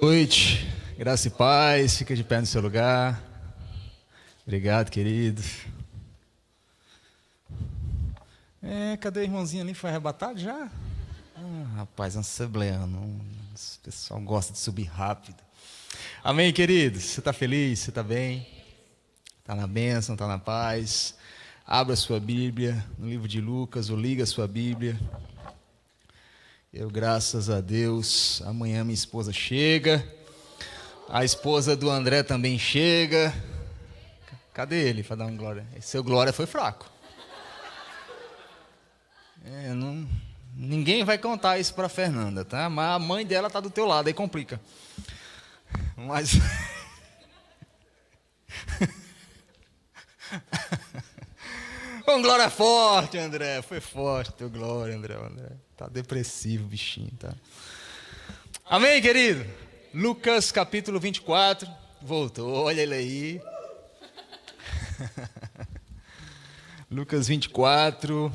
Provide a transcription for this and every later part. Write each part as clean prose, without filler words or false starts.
Boa noite, graça e paz, fica de pé no seu lugar. Obrigado, querido. Cadê o irmãozinho ali? Foi arrebatado já? Rapaz, assembleano, esse pessoal gosta de subir rápido. Amém, querido? Você está feliz? Você está bem? Está na bênção, está na paz? Abra sua Bíblia no livro de Lucas ou liga a sua Bíblia. Eu, graças a Deus, amanhã minha esposa chega, a esposa do André também chega. Cadê ele para dar um glória? Seu glória foi fraco. Ninguém vai contar isso para Fernanda, tá? Mas a mãe dela está do teu lado, aí complica. Mas... Com glória forte, André. Foi forte teu glória, André. Tá depressivo, bichinho, tá? Amém, querido? Lucas capítulo 24. Voltou, olha ele aí. Lucas 24.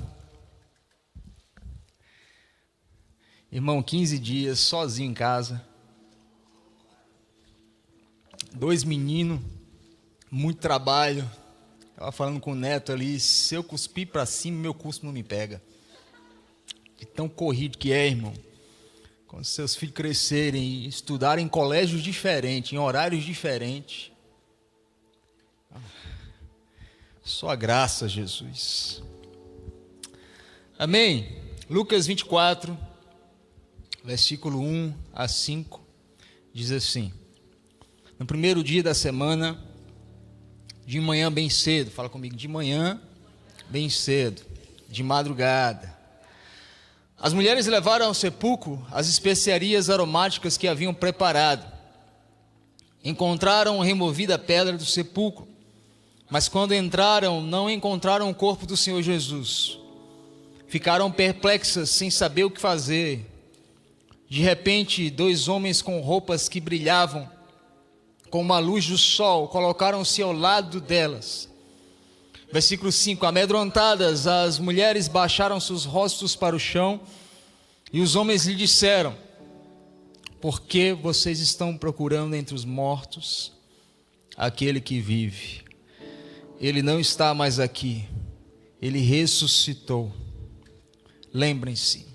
Irmão, 15 dias sozinho em casa. 2 meninos, muito trabalho. Estava falando com o Neto ali, se eu cuspir para cima, meu cuspo não me pega. De tão corrido que é, irmão. Quando seus filhos crescerem e estudarem em colégios diferentes, em horários diferentes. Só a graça, Jesus. Amém? Lucas 24, versículo 1 a 5, diz assim: no primeiro dia da semana, de manhã bem cedo, fala comigo, de manhã bem cedo, de madrugada, as mulheres levaram ao sepulcro as especiarias aromáticas que haviam preparado. Encontraram removida a pedra do sepulcro, mas quando entraram, não encontraram o corpo do Senhor Jesus. Ficaram perplexas, sem saber o que fazer. De repente, 2 homens com roupas que brilhavam com a luz do sol, colocaram-se ao lado delas. Versículo 5, amedrontadas, as mulheres baixaram seus rostos para o chão, e os homens lhe disseram: por que vocês estão procurando entre os mortos aquele que vive? Ele não está mais aqui, ele ressuscitou. Lembrem-se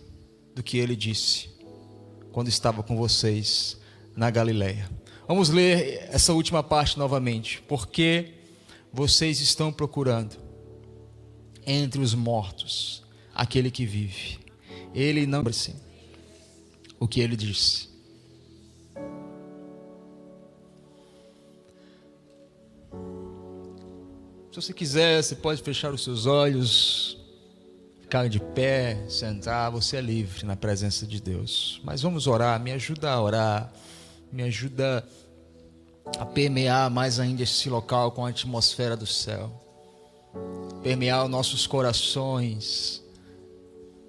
do que ele disse quando estava com vocês na Galileia. Vamos ler essa última parte novamente. Porque vocês estão procurando entre os mortos aquele que vive. Ele não lembra-se o que ele disse. Se você quiser, você pode fechar os seus olhos, ficar de pé, sentar, você é livre na presença de Deus. Mas vamos orar, me ajuda a orar. Me ajuda a permear mais ainda esse local com a atmosfera do céu. Permear os nossos corações.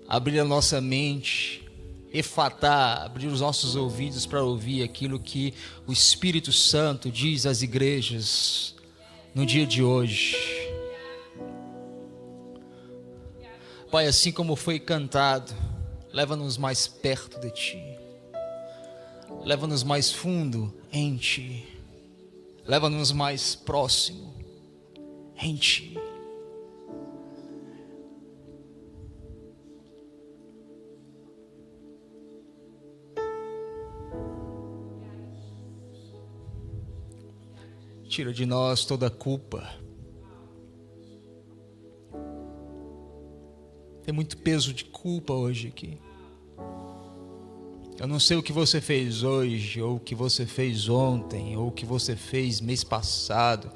Abrir a nossa mente. Efatar, abrir os nossos ouvidos para ouvir aquilo que o Espírito Santo diz às igrejas no dia de hoje. Pai, assim como foi cantado, leva-nos mais perto de Ti. Leva-nos mais fundo em Ti. Leva-nos mais próximo em Ti. Tira de nós toda a culpa. Tem muito peso de culpa hoje aqui. Eu não sei o que você fez hoje, ou o que você fez ontem, ou o que você fez mês passado,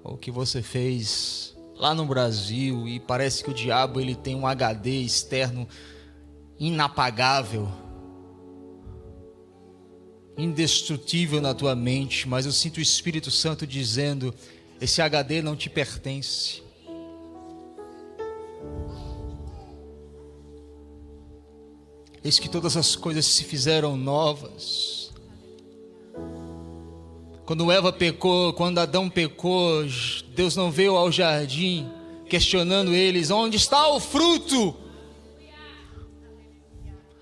ou o que você fez lá no Brasil, e parece que o diabo ele tem um HD externo inapagável, indestrutível na tua mente, mas eu sinto o Espírito Santo dizendo: esse HD não te pertence. Eis que todas as coisas se fizeram novas. Quando Eva pecou, quando Adão pecou, Deus não veio ao jardim questionando eles: onde está o fruto?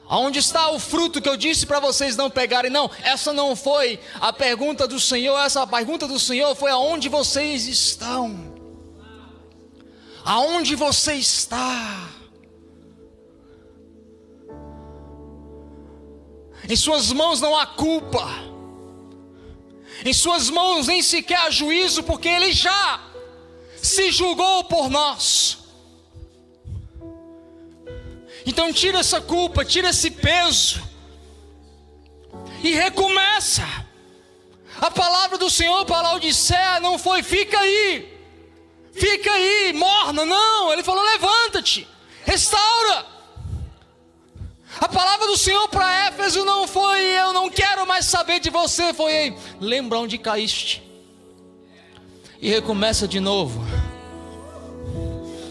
Aonde está o fruto que eu disse para vocês não pegarem? Não, essa não foi a pergunta do Senhor. Essa pergunta do Senhor foi: aonde vocês estão? Aonde você está? Em suas mãos não há culpa, em suas mãos nem sequer há juízo, porque Ele já se julgou por nós. Então tira essa culpa, tira esse peso e recomeça. A palavra do Senhor para Laodiceia não foi: fica aí, morna. Não, Ele falou: levanta-te, restaura. A palavra do Senhor para Éfeso não foi: eu não quero mais saber de você. Foi: lembra onde caíste e recomeça de novo.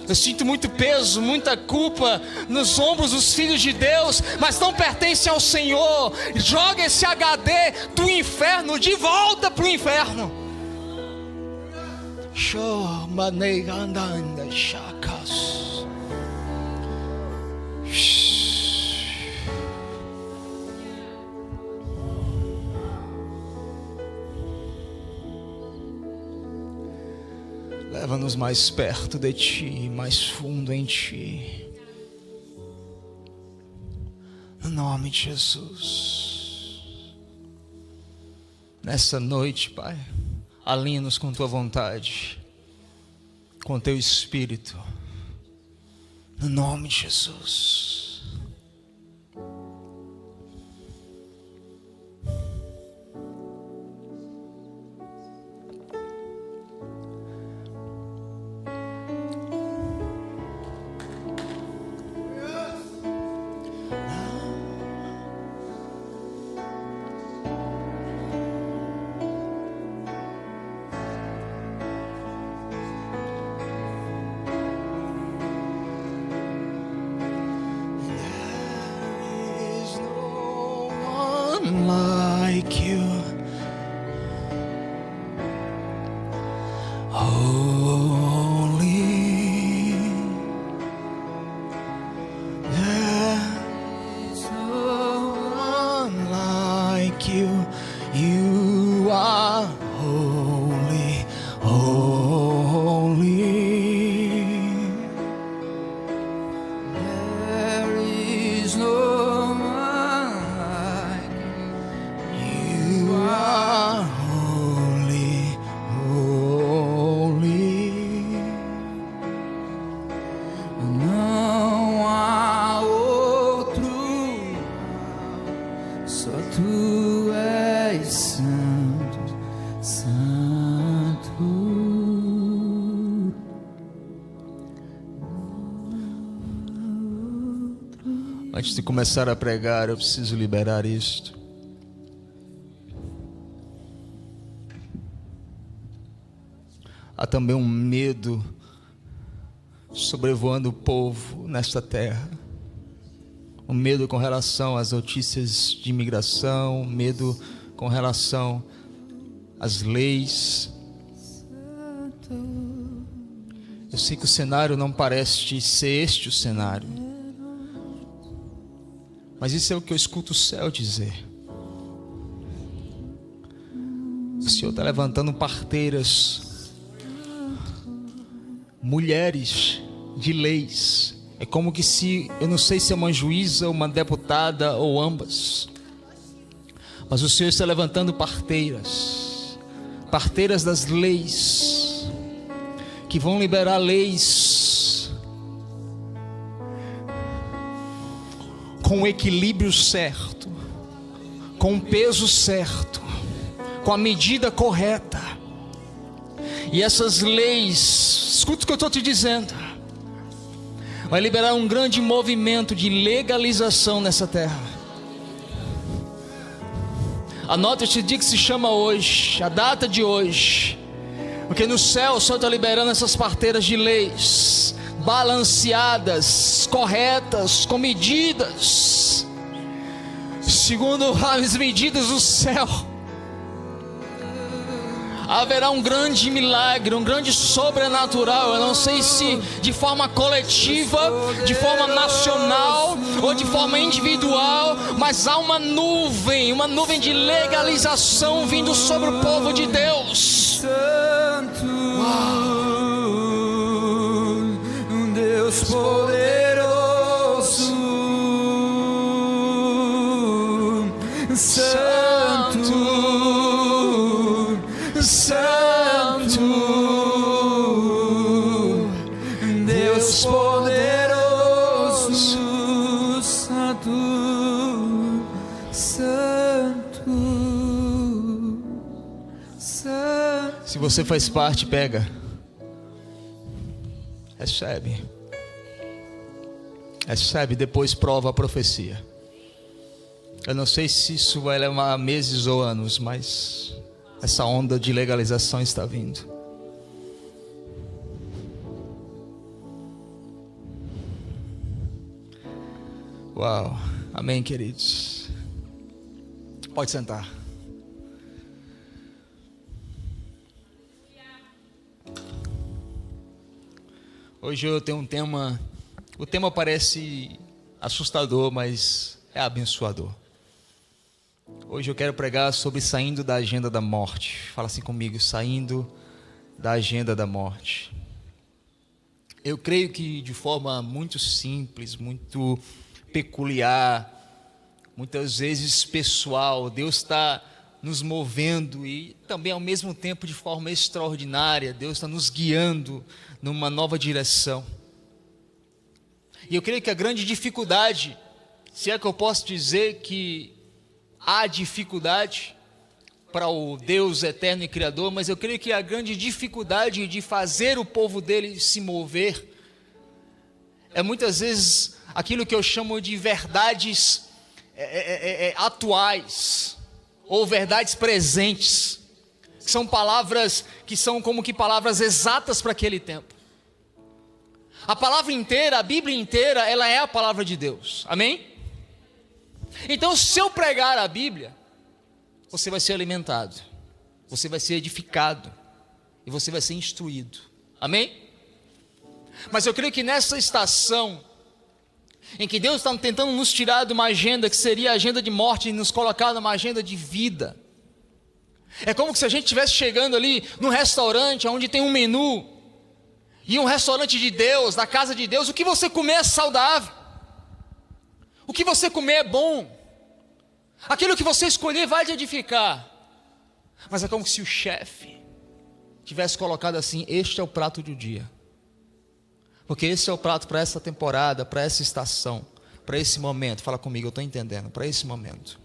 Eu sinto muito peso, muita culpa nos ombros dos filhos de Deus, mas não pertence ao Senhor. Joga esse HD do inferno de volta para o inferno. Leva-nos mais perto de Ti, mais fundo em Ti. No nome de Jesus. Nessa noite, Pai, alinha-nos com Tua vontade, com Teu Espírito. No nome de Jesus. Like you, holy, there is no one like you. You are holy, holy. There is no one like you. You are holy, holy. Não há outro, só Tu és santo, santo. Antes de começar a pregar, eu preciso liberar isto. Há também um medo sobrevoando o povo nesta terra. Um medo com relação às notícias de imigração, medo com relação às leis. Eu sei que o cenário não parece ser este o cenário, mas isso é o que eu escuto o céu dizer. O Senhor está levantando parteiras, mulheres de leis. É como que se, eu não sei se é uma juíza, uma deputada ou ambas, mas o Senhor está levantando parteiras, parteiras das leis, que vão liberar leis com o equilíbrio certo, com o peso certo, com a medida correta. E essas leis, escuta o que eu estou te dizendo, vai liberar um grande movimento de legalização nessa terra. Anota esse dia que se chama hoje, a data de hoje, porque no céu o Senhor está liberando essas parteiras de leis balanceadas, corretas, com medidas segundo as medidas do céu. haverá um grande milagre, um grande sobrenatural. Eu não sei se de forma coletiva, de forma nacional ou de forma individual, mas há uma nuvem de legalização vindo sobre o povo de Deus. Santo, Deus poderoso, Santo, Santo, Deus poderoso, Santo, Santo, Santo. Se você faz parte, pega. Recebe. Recebe, depois prova a profecia. Eu não sei se isso vai levar meses ou anos, mas essa onda de legalização está vindo. Uau, amém, queridos. Pode sentar. Hoje eu tenho um tema. O tema parece assustador, mas é abençoador. Hoje eu quero pregar sobre saindo da agenda da morte. Fala assim comigo, saindo da agenda da morte. Eu creio que de forma muito simples, muito peculiar, muitas vezes pessoal, Deus está nos movendo e também ao mesmo tempo de forma extraordinária, Deus está nos guiando numa nova direção. E eu creio que a grande dificuldade, se é que eu posso dizer que há dificuldade para o Deus eterno e criador, mas eu creio que a grande dificuldade de fazer o povo dele se mover é muitas vezes aquilo que eu chamo de verdades atuais ou verdades presentes, que são palavras que são como que palavras exatas para aquele tempo. A palavra inteira, a Bíblia inteira, ela é a palavra de Deus, amém? Então, se eu pregar a Bíblia, você vai ser alimentado, você vai ser edificado e você vai ser instruído, amém? Mas eu creio que nessa estação em que Deus está tentando nos tirar de uma agenda que seria a agenda de morte e nos colocar numa agenda de vida, é como se a gente estivesse chegando ali num restaurante onde tem um menu, e um restaurante de Deus, da casa de Deus, o que você comer é saudável, o que você comer é bom, aquilo que você escolher vai te edificar, mas é como se o chefe tivesse colocado assim: este é o prato do dia, porque esse é o prato para essa temporada, para essa estação, para esse momento. Fala comigo, eu estou entendendo, para esse momento.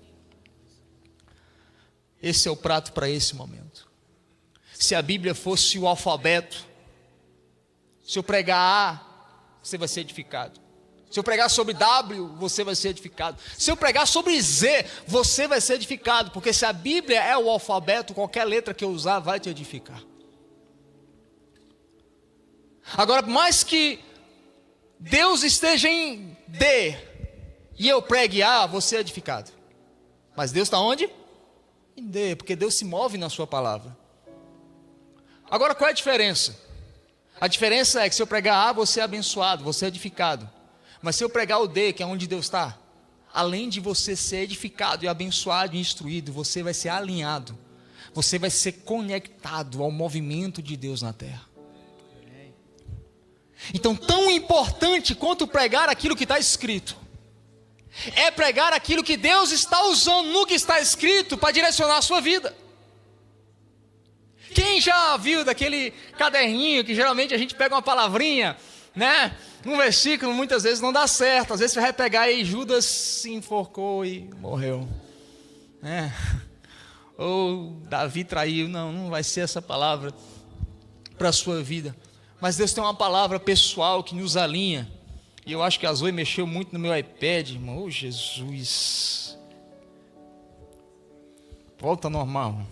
Esse é o prato para esse momento. Se a Bíblia fosse o alfabeto, se eu pregar A, você vai ser edificado. Se eu pregar sobre W, você vai ser edificado. Se eu pregar sobre Z, você vai ser edificado. Porque se a Bíblia é o alfabeto, qualquer letra que eu usar vai te edificar. Agora, mais que Deus esteja em D e eu pregue A, você é edificado. Mas Deus está onde? Em D, porque Deus se move na sua palavra. Agora, qual é a diferença? A diferença é que se eu pregar A, você é abençoado, você é edificado. Mas se eu pregar o D, que é onde Deus está, além de você ser edificado e abençoado e instruído, você vai ser alinhado, você vai ser conectado ao movimento de Deus na terra. Então, tão importante quanto pregar aquilo que está escrito, é pregar aquilo que Deus está usando no que está escrito para direcionar a sua vida. Quem já viu daquele caderninho que geralmente a gente pega uma palavrinha, né? Um versículo muitas vezes não dá certo. Às vezes você vai pegar e Judas se enforcou e morreu, né? Ou Davi traiu. Não vai ser essa palavra para a sua vida. Mas Deus tem uma palavra pessoal que nos alinha. E eu acho que a Zoe mexeu muito no meu iPad, irmão. Oh, Jesus. Volta normal.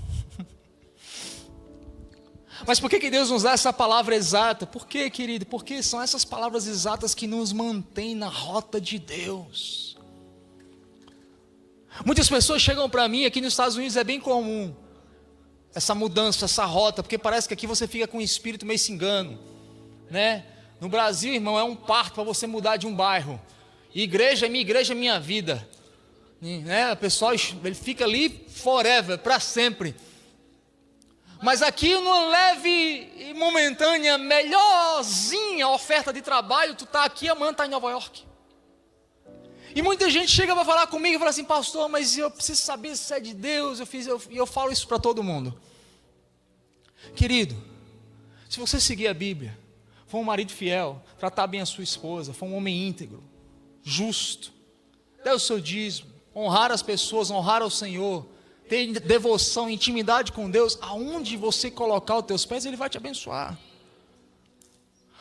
Mas por que Deus nos dá essa palavra exata? Por quê, querido? Porque são essas palavras exatas que nos mantêm na rota de Deus. Muitas pessoas chegam para mim, aqui nos Estados Unidos é bem comum. essa mudança, essa rota, porque parece que aqui você fica com o espírito meio se engano, né? No Brasil, irmão, é um parto para você mudar de um bairro. Igreja é minha vida, né? O pessoal, ele fica ali forever, para sempre. Mas aqui, numa leve e momentânea, melhorzinha oferta de trabalho, tu está aqui, amanhã está em Nova York. E muita gente chega para falar comigo e fala assim: pastor, mas eu preciso saber se é de Deus. Eu falo isso para todo mundo. Querido, se você seguir a Bíblia, for um marido fiel, tratar bem a sua esposa, for um homem íntegro, justo, der o seu dízimo, honrar as pessoas, honrar ao Senhor, ter devoção, intimidade com Deus, aonde você colocar os teus pés, Ele vai te abençoar.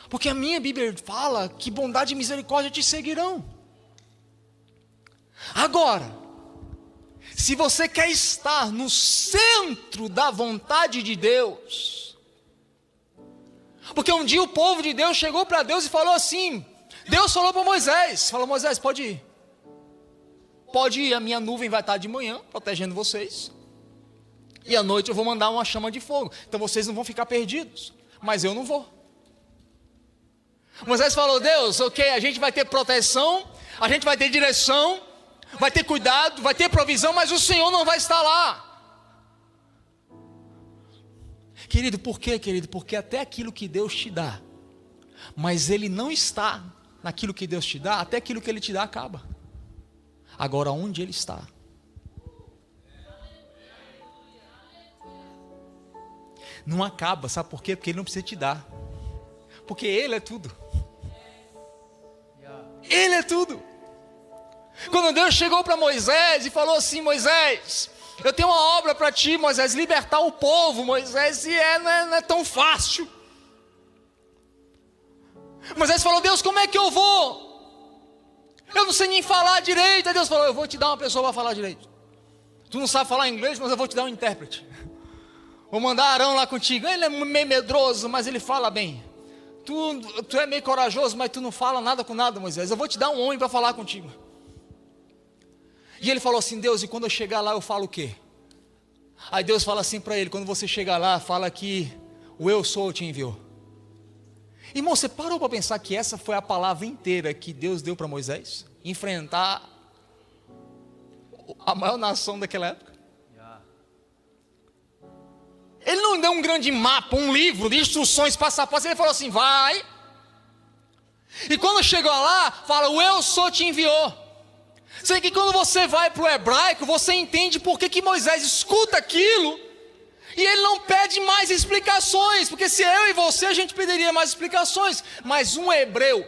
Porque a minha Bíblia fala que bondade e misericórdia te seguirão. Agora, se você quer estar no centro da vontade de Deus, porque um dia o povo de Deus chegou para Deus e falou assim, Deus falou para Moisés, falou: Moisés, pode ir, a minha nuvem vai estar de manhã, protegendo vocês, e à noite eu vou mandar uma chama de fogo, então vocês não vão ficar perdidos, mas eu não vou. Moisés falou: Deus, ok, a gente vai ter proteção, a gente vai ter direção, vai ter cuidado, vai ter provisão, mas o Senhor não vai estar lá. Querido, por quê, querido? Porque até aquilo que Deus te dá, mas Ele não está naquilo que Deus te dá, até aquilo que Ele te dá acaba. Agora, onde Ele está? Não acaba, sabe por quê? Porque Ele não precisa te dar, porque Ele é tudo. Ele é tudo. Quando Deus chegou para Moisés e falou assim: Moisés, eu tenho uma obra para ti, Moisés, libertar o povo, Moisés, e não é tão fácil. Moisés falou: Deus, como é que eu vou? Eu não sei nem falar direito. Aí Deus falou: eu vou te dar uma pessoa para falar direito. Tu não sabe falar inglês, mas eu vou te dar um intérprete. Vou mandar Arão lá contigo. Ele é meio medroso, mas ele fala bem. Tu é meio corajoso, mas tu não fala nada com nada, Moisés. Eu vou te dar um homem para falar contigo. E ele falou assim: Deus, e quando eu chegar lá eu falo o quê? Aí Deus fala assim para ele: quando você chegar lá, fala que o eu sou te enviou. Irmão, você parou para pensar que essa foi a palavra inteira que Deus deu para Moisés? Enfrentar a maior nação daquela época? Ele não deu um grande mapa, um livro de instruções, passo a passo. Ele falou assim: vai. E quando chegou lá, fala: o eu sou te enviou. Sei que quando você vai para o hebraico, você entende por que Moisés escuta aquilo e ele não pede mais explicações, porque se eu e você, a gente pediria mais explicações. Mas um hebreu,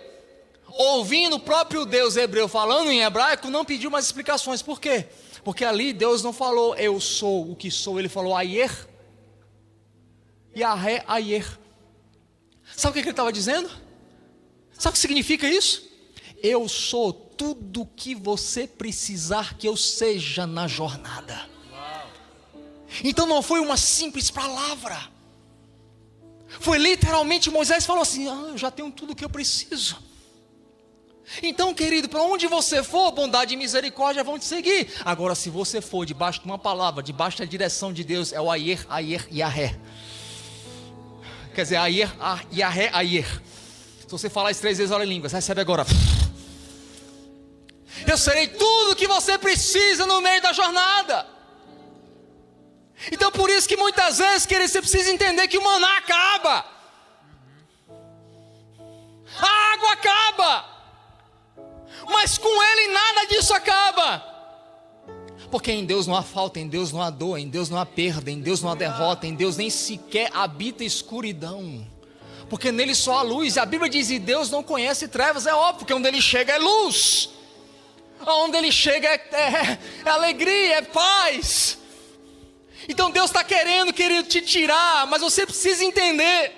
ouvindo o próprio Deus hebreu falando em hebraico, não pediu mais explicações. Por quê? Porque ali Deus não falou eu sou o que sou, Ele falou Ayer, Yahé, Ayer. Sabe o que ele estava dizendo? Sabe o que significa isso? Eu sou tudo o que você precisar que eu seja na jornada. Então não foi uma simples palavra, foi literalmente Moisés falou assim: eu já tenho tudo o que eu preciso. Então, querido, para onde você for, bondade e misericórdia vão te seguir. Agora, se você for debaixo de uma palavra, debaixo da direção de Deus, é o Ayer, Ayer, Yahé. Quer dizer, Ayer, Yahé, Ayer. Se você falar isso 3 vezes, olha em línguas, recebe agora. Eu serei tudo o que você precisa no meio da jornada. Então por isso que muitas vezes, querido, você precisa entender que o maná acaba, a água acaba, mas com Ele nada disso acaba. Porque em Deus não há falta, em Deus não há dor, em Deus não há perda, em Deus não há derrota, em Deus nem sequer habita escuridão, porque nele só há luz. A Bíblia diz: e Deus não conhece trevas. É óbvio, porque onde Ele chega é luz, onde Ele chega é alegria, é paz. Então Deus está querendo, querido, te tirar, mas você precisa entender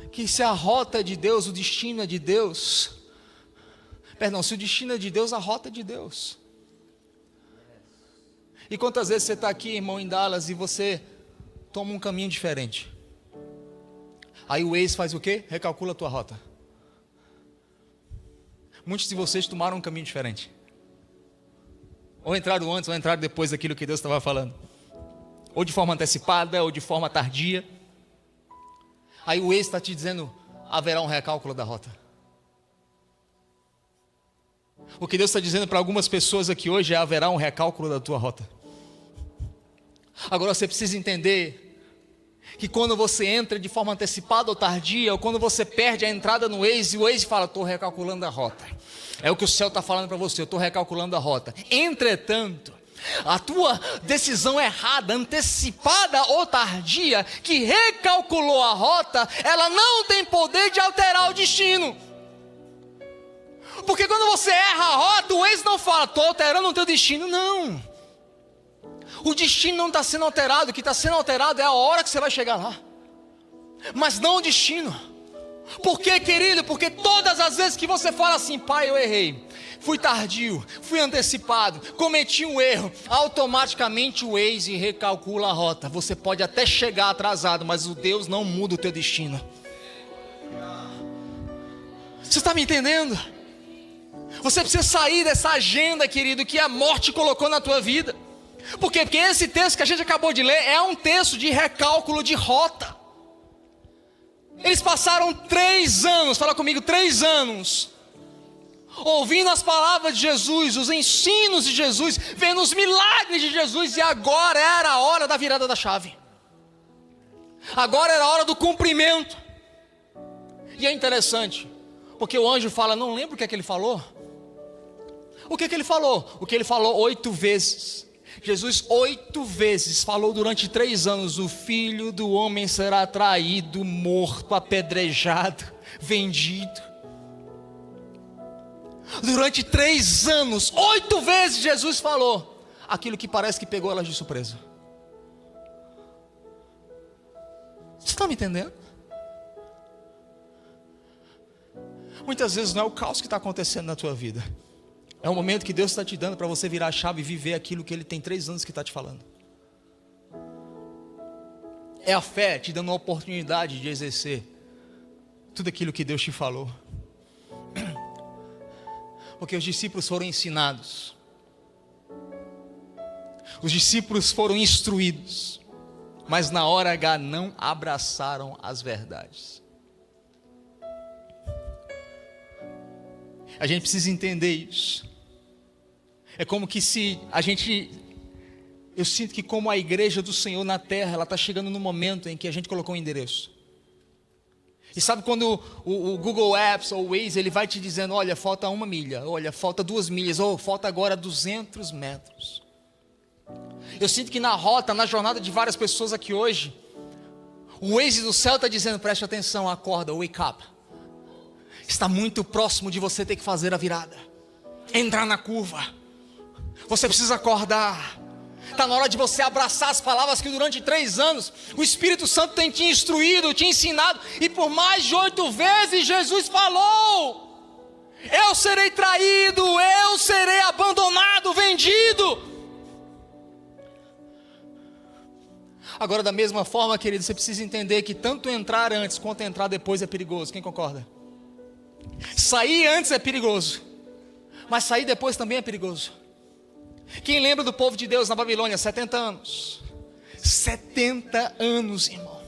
que se a rota é de Deus, o destino é de Deus. Perdão, se o destino é de Deus, a rota é de Deus. E quantas vezes você está aqui, irmão, em Dallas, e você toma um caminho diferente? Aí o Waze faz o quê? Recalcula a tua rota. Muitos de vocês tomaram um caminho diferente, ou entraram antes, ou entraram depois daquilo que Deus estava falando. ou de forma antecipada, ou de forma tardia. Aí o Waze está te dizendo, haverá um recálculo da rota. O que Deus está dizendo para algumas pessoas aqui hoje é, haverá um recálculo da tua rota. Agora você precisa entender que quando você entra de forma antecipada ou tardia, ou quando você perde a entrada no Waze, o Waze fala, estou recalculando a rota. É o que o céu está falando para você, eu estou recalculando a rota. Entretanto, a tua decisão errada, antecipada ou tardia, que recalculou a rota, ela não tem poder de alterar o destino. Porque quando você erra a rota, o Waze não fala, estou alterando o teu destino, não. O destino não está sendo alterado, o que está sendo alterado é a hora que você vai chegar lá, mas não o destino. Por quê, querido? Porque todas as vezes que você fala assim, pai, eu errei, fui tardio, fui antecipado, cometi um erro, automaticamente o Waze recalcula a rota. Você pode até chegar atrasado, mas o Deus não muda o teu destino. Você está me entendendo? Você precisa sair dessa agenda, querido, que a morte colocou na tua vida. Por quê? Porque esse texto que a gente acabou de ler é um texto de recálculo de rota. Eles passaram 3 anos, fala comigo, 3 anos, ouvindo as palavras de Jesus, os ensinos de Jesus, vendo os milagres de Jesus, e agora era a hora da virada da chave. Agora era a hora do cumprimento. E é interessante, porque o anjo fala, não lembro o que é que ele falou. O que é que ele falou? O que ele falou 8 vezes. Jesus 8 vezes falou durante 3 anos, o filho do homem será traído, morto, apedrejado, vendido. Durante 3 anos, 8 vezes Jesus falou aquilo que parece que pegou elas de surpresa. Você está me entendendo? Muitas vezes não é o caos que está acontecendo na tua vida, é o momento que Deus está te dando para você virar a chave e viver aquilo que Ele tem 3 anos que está te falando. É a fé te dando a oportunidade de exercer tudo aquilo que Deus te falou. Porque os discípulos foram ensinados, os discípulos foram instruídos, mas na hora H não abraçaram as verdades. A gente precisa entender isso. É como que se eu sinto que como a igreja do Senhor na terra, ela está chegando no momento em que a gente colocou um endereço. E sabe quando o Google Apps ou o Waze, ele vai te dizendo, olha, falta 1 milha, olha, falta 2 milhas, ou falta agora 200 metros. Eu sinto que na rota, na jornada de várias pessoas aqui hoje, o Waze do céu está dizendo, preste atenção, acorda, wake up. Está muito próximo de você ter que fazer a virada, entrar na curva. Você precisa acordar. Está na hora de você abraçar as palavras que durante 3 anos o Espírito Santo tem te instruído, te ensinado. E por mais de 8 vezes Jesus falou, eu serei traído, eu serei abandonado, vendido. Agora da mesma forma, querido, você precisa entender que tanto entrar antes quanto entrar depois é perigoso. Quem concorda? Sair antes é perigoso, mas sair depois também é perigoso. Quem lembra do povo de Deus na Babilônia? 70 anos. 70 anos, irmão,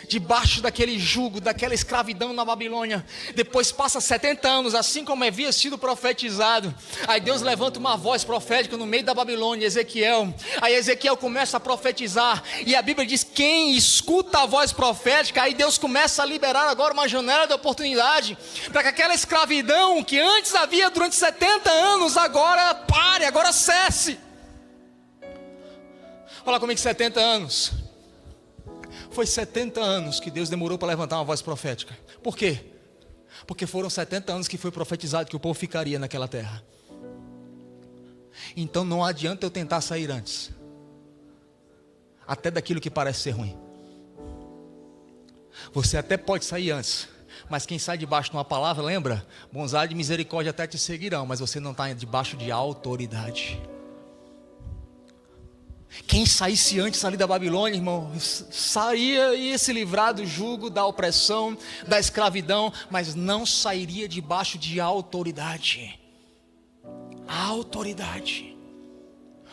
debaixo daquele jugo, daquela escravidão na Babilônia. Depois passa 70 anos, assim como havia sido profetizado. Aí Deus levanta uma voz profética no meio da Babilônia, Ezequiel. Aí Ezequiel começa a profetizar, e a Bíblia diz, quem escuta a voz profética, aí Deus começa a liberar agora uma janela de oportunidade, para que aquela escravidão que antes havia durante 70 anos, agora pare, agora cesse. Fala comigo, 70 anos. Foi 70 anos que Deus demorou para levantar uma voz profética. Por quê? Porque foram 70 anos que foi profetizado que o povo ficaria naquela terra. Então não adianta eu tentar sair antes, até daquilo que parece ser ruim. Você até pode sair antes, mas quem sai debaixo de uma palavra, lembra? Bondade e misericórdia até te seguirão, mas você não está debaixo de autoridade. Quem saísse antes ali da Babilônia, irmão, saía e ia se livrar do jugo, da opressão, da escravidão, mas não sairia debaixo de autoridade. A autoridade.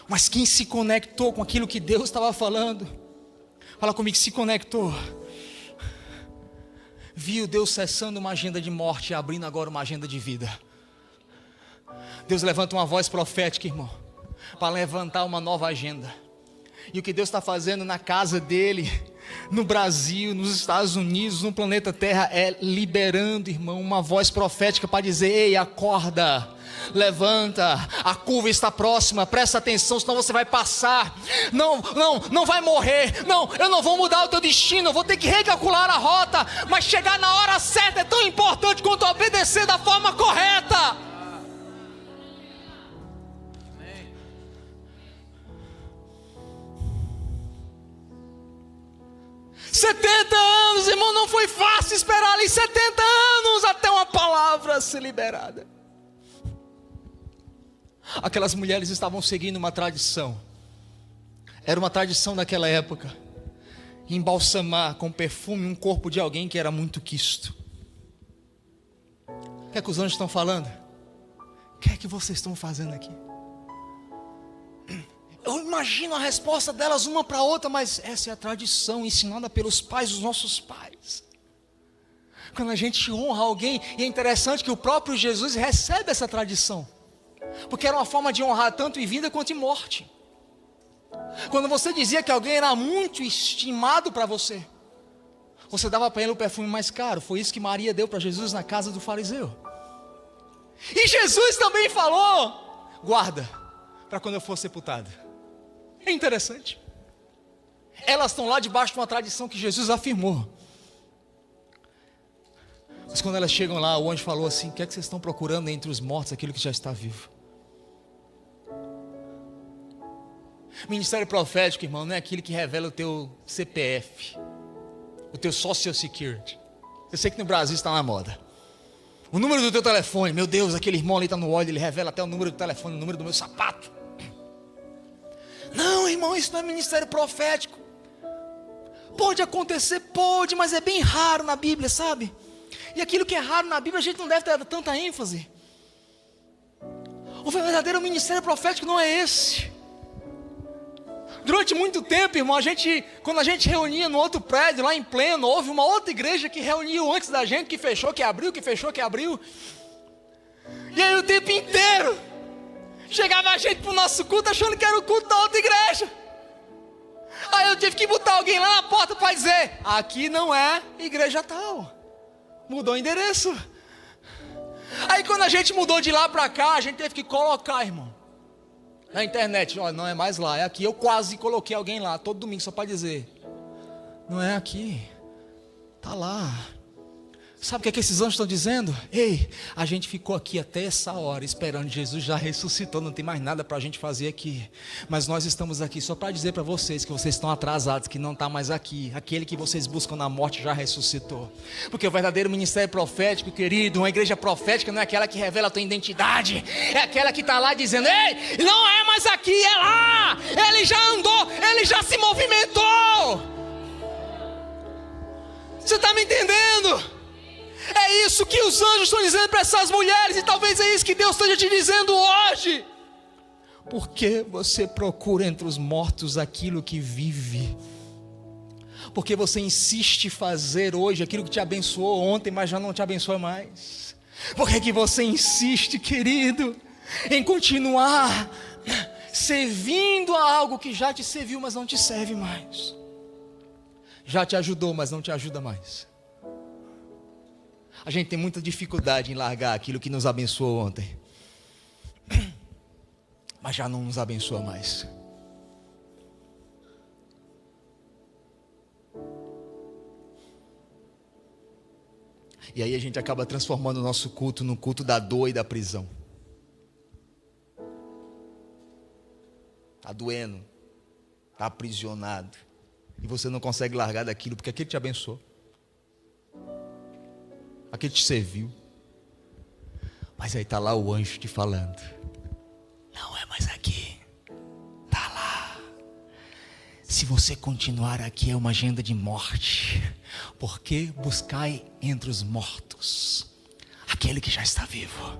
Mas quem se conectou com aquilo que Deus estava falando, fala comigo, se conectou, viu Deus cessando uma agenda de morte e abrindo agora uma agenda de vida. Deus levanta uma voz profética, irmão, para levantar uma nova agenda. E o que Deus está fazendo na casa dele, no Brasil, nos Estados Unidos, no planeta Terra, é liberando, irmão, uma voz profética para dizer: ei, acorda, levanta, a curva está próxima, presta atenção, senão você vai passar. Não vai morrer. Não, eu não vou mudar o teu destino, eu vou ter que recalcular a rota, mas chegar na hora certa é tão importante quanto obedecer da forma correta. 70 anos, irmão, não foi fácil esperar ali 70 anos até uma palavra ser liberada. Aquelas mulheres estavam seguindo uma tradição. Era uma tradição daquela época, embalsamar com perfume um corpo de alguém que era muito quisto. O que é que os anjos estão falando? O que é que vocês estão fazendo aqui? Eu imagino a resposta delas uma para a outra, mas essa é a tradição ensinada pelos pais dos nossos pais. Quando a gente honra alguém, e é interessante que o próprio Jesus recebe essa tradição, porque era uma forma de honrar tanto em vida quanto em morte. Quando você dizia que alguém era muito estimado para você, você dava para ele o perfume mais caro. Foi isso que Maria deu para Jesus na casa do fariseu. E Jesus também falou: guarda para quando eu for sepultado. É interessante. Elas estão lá debaixo de uma tradição que Jesus afirmou. Mas quando elas chegam lá, o anjo falou assim: o que é que vocês estão procurando entre os mortos, aquilo que já está vivo? Ministério profético, irmão, não é aquele que revela o teu CPF, o teu Social Security. Eu sei que no Brasil está na moda. O número do teu telefone, meu Deus, aquele irmão ali está no óleo, ele revela até o número do telefone, o número do meu sapato. Não, irmão, isso não é ministério profético. Pode acontecer, pode, mas é bem raro na Bíblia, sabe? E aquilo que é raro na Bíblia, a gente não deve ter tanta ênfase. O verdadeiro ministério profético não é esse. Durante muito tempo, irmão, quando a gente reunia no outro prédio, lá em Pleno, houve uma outra igreja que reuniu antes da gente, que fechou, que abriu, que fechou, que abriu. E aí o tempo inteiro chegava a gente para o nosso culto achando que era o culto da outra igreja. Aí eu tive que botar alguém lá na porta para dizer: aqui não é igreja tal, mudou o endereço. Aí quando a gente mudou de lá para cá, a gente teve que colocar, irmão, na internet: ó, não é mais lá, é aqui. Eu quase coloquei alguém lá todo domingo só para dizer: não é aqui, tá lá. Sabe o que esses anjos estão dizendo? Ei, a gente ficou aqui até essa hora esperando, Jesus já ressuscitou, não tem mais nada para a gente fazer aqui, mas nós estamos aqui só para dizer para vocês que vocês estão atrasados, que não está mais aqui. Aquele que vocês buscam na morte já ressuscitou. Porque o verdadeiro ministério profético, querido, uma igreja profética não é aquela que revela a tua identidade, é aquela que está lá dizendo: ei, não é mais aqui, é lá. Ele já andou, ele já se movimentou. Você está me entendendo? É isso que os anjos estão dizendo para essas mulheres, e talvez é isso que Deus esteja te dizendo hoje. Por que você procura entre os mortos aquilo que vive? Porque você insiste em fazer hoje aquilo que te abençoou ontem, mas já não te abençoa mais? Por que você insiste, querido, em continuar servindo a algo que já te serviu, mas não te serve mais? Já te ajudou, mas não te ajuda mais? A gente tem muita dificuldade em largar aquilo que nos abençoou ontem, mas já não nos abençoa mais. E aí a gente acaba transformando o nosso culto no culto da dor e da prisão. Está doendo, está aprisionado, e você não consegue largar daquilo, porque aquilo te abençoou, aquele te serviu. Mas aí está lá o anjo te falando: não é mais aqui, está lá. Se você continuar aqui é uma agenda de morte. Porque buscai entre os mortos aquele que já está vivo.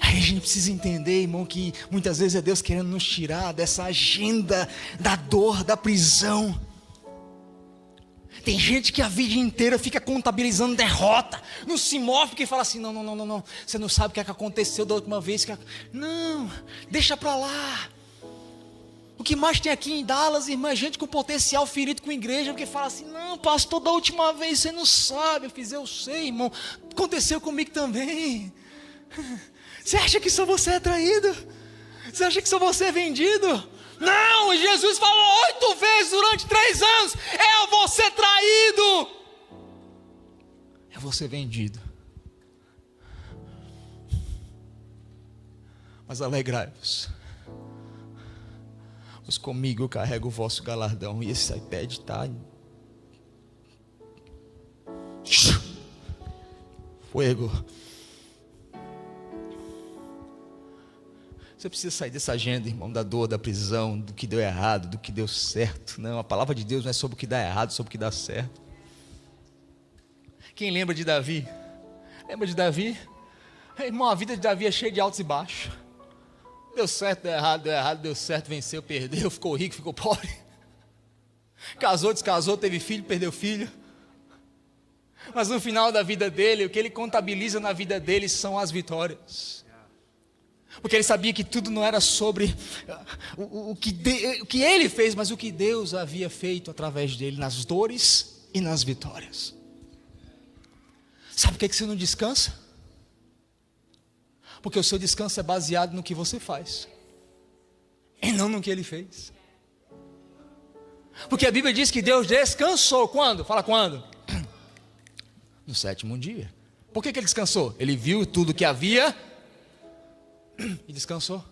É Aí a gente precisa entender, irmão, que muitas vezes é Deus querendo nos tirar dessa agenda da dor, da prisão. Tem gente que a vida inteira fica contabilizando derrota, não se move porque fala assim, não, você não sabe o que aconteceu da última vez. Não, deixa pra lá. O que mais tem aqui em Dallas, irmã, é gente com potencial ferido com igreja, porque fala assim, não, pastor, da última vez você não sabe. Eu sei, irmão, aconteceu comigo também. Você acha que só você é traído? Você acha que só você é vendido? Não, Jesus falou 8 vezes durante 3 anos, é você traído, é você vendido. Mas alegrai-vos, pois comigo eu carrego o vosso galardão. E esse iPad está fogo. Você precisa sair dessa agenda, irmão, da dor, da prisão, do que deu errado, do que deu certo. Não, a palavra de Deus não é sobre o que dá errado, sobre o que dá certo. Quem lembra de Davi? Lembra de Davi? Irmão, a vida de Davi é cheia de altos e baixos. Deu certo, deu errado, deu certo, venceu, perdeu, ficou rico, ficou pobre. Casou, descasou, teve filho, perdeu filho. Mas no final da vida dele, o que ele contabiliza na vida dele são as vitórias. Porque ele sabia que tudo não era sobre o que ele fez, mas o que Deus havia feito através dele, nas dores e nas vitórias. Sabe por que você não descansa? Porque o seu descanso é baseado no que você faz, e não no que ele fez. Porque a Bíblia diz que Deus descansou, quando? Fala quando? No 7º dia. Por que ele descansou? Ele viu tudo que havia e descansou.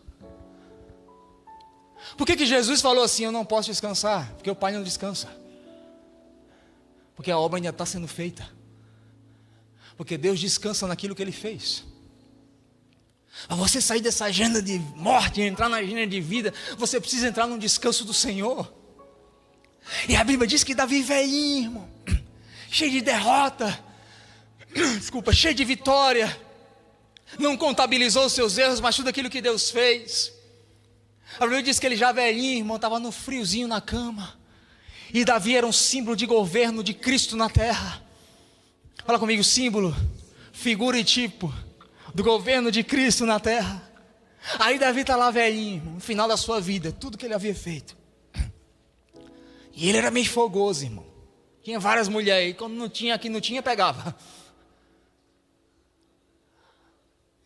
Por que Jesus falou assim, eu não posso descansar? Porque o Pai não descansa. Porque a obra ainda está sendo feita. Porque Deus descansa naquilo que Ele fez. Para você sair dessa agenda de morte e entrar na agenda de vida, você precisa entrar no descanso do Senhor. E a Bíblia diz que Davi velhinho, irmão, cheio de derrota, cheio de vitória, não contabilizou os seus erros, mas tudo aquilo que Deus fez. A Bíblia diz que ele já velhinho, irmão, estava no friozinho na cama. E Davi era um símbolo de governo de Cristo na terra. Fala comigo, símbolo, figura e tipo do governo de Cristo na terra. Aí Davi está lá velhinho, no final da sua vida, tudo que ele havia feito. E ele era meio fogoso, irmão. Tinha várias mulheres, e quando não tinha, aqui não tinha, pegava.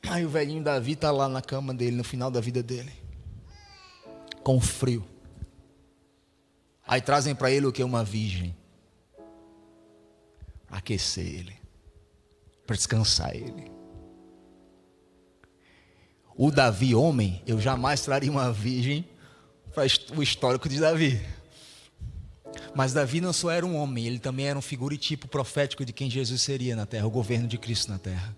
Aí o velhinho Davi está lá na cama dele, no final da vida dele, com frio. Aí trazem para ele o que? Uma virgem, para aquecer ele, para descansar ele. O Davi homem, eu jamais traria uma virgem para o histórico de Davi. Mas Davi não só era um homem, ele também era um figura e tipo profético de quem Jesus seria na terra, o governo de Cristo na terra.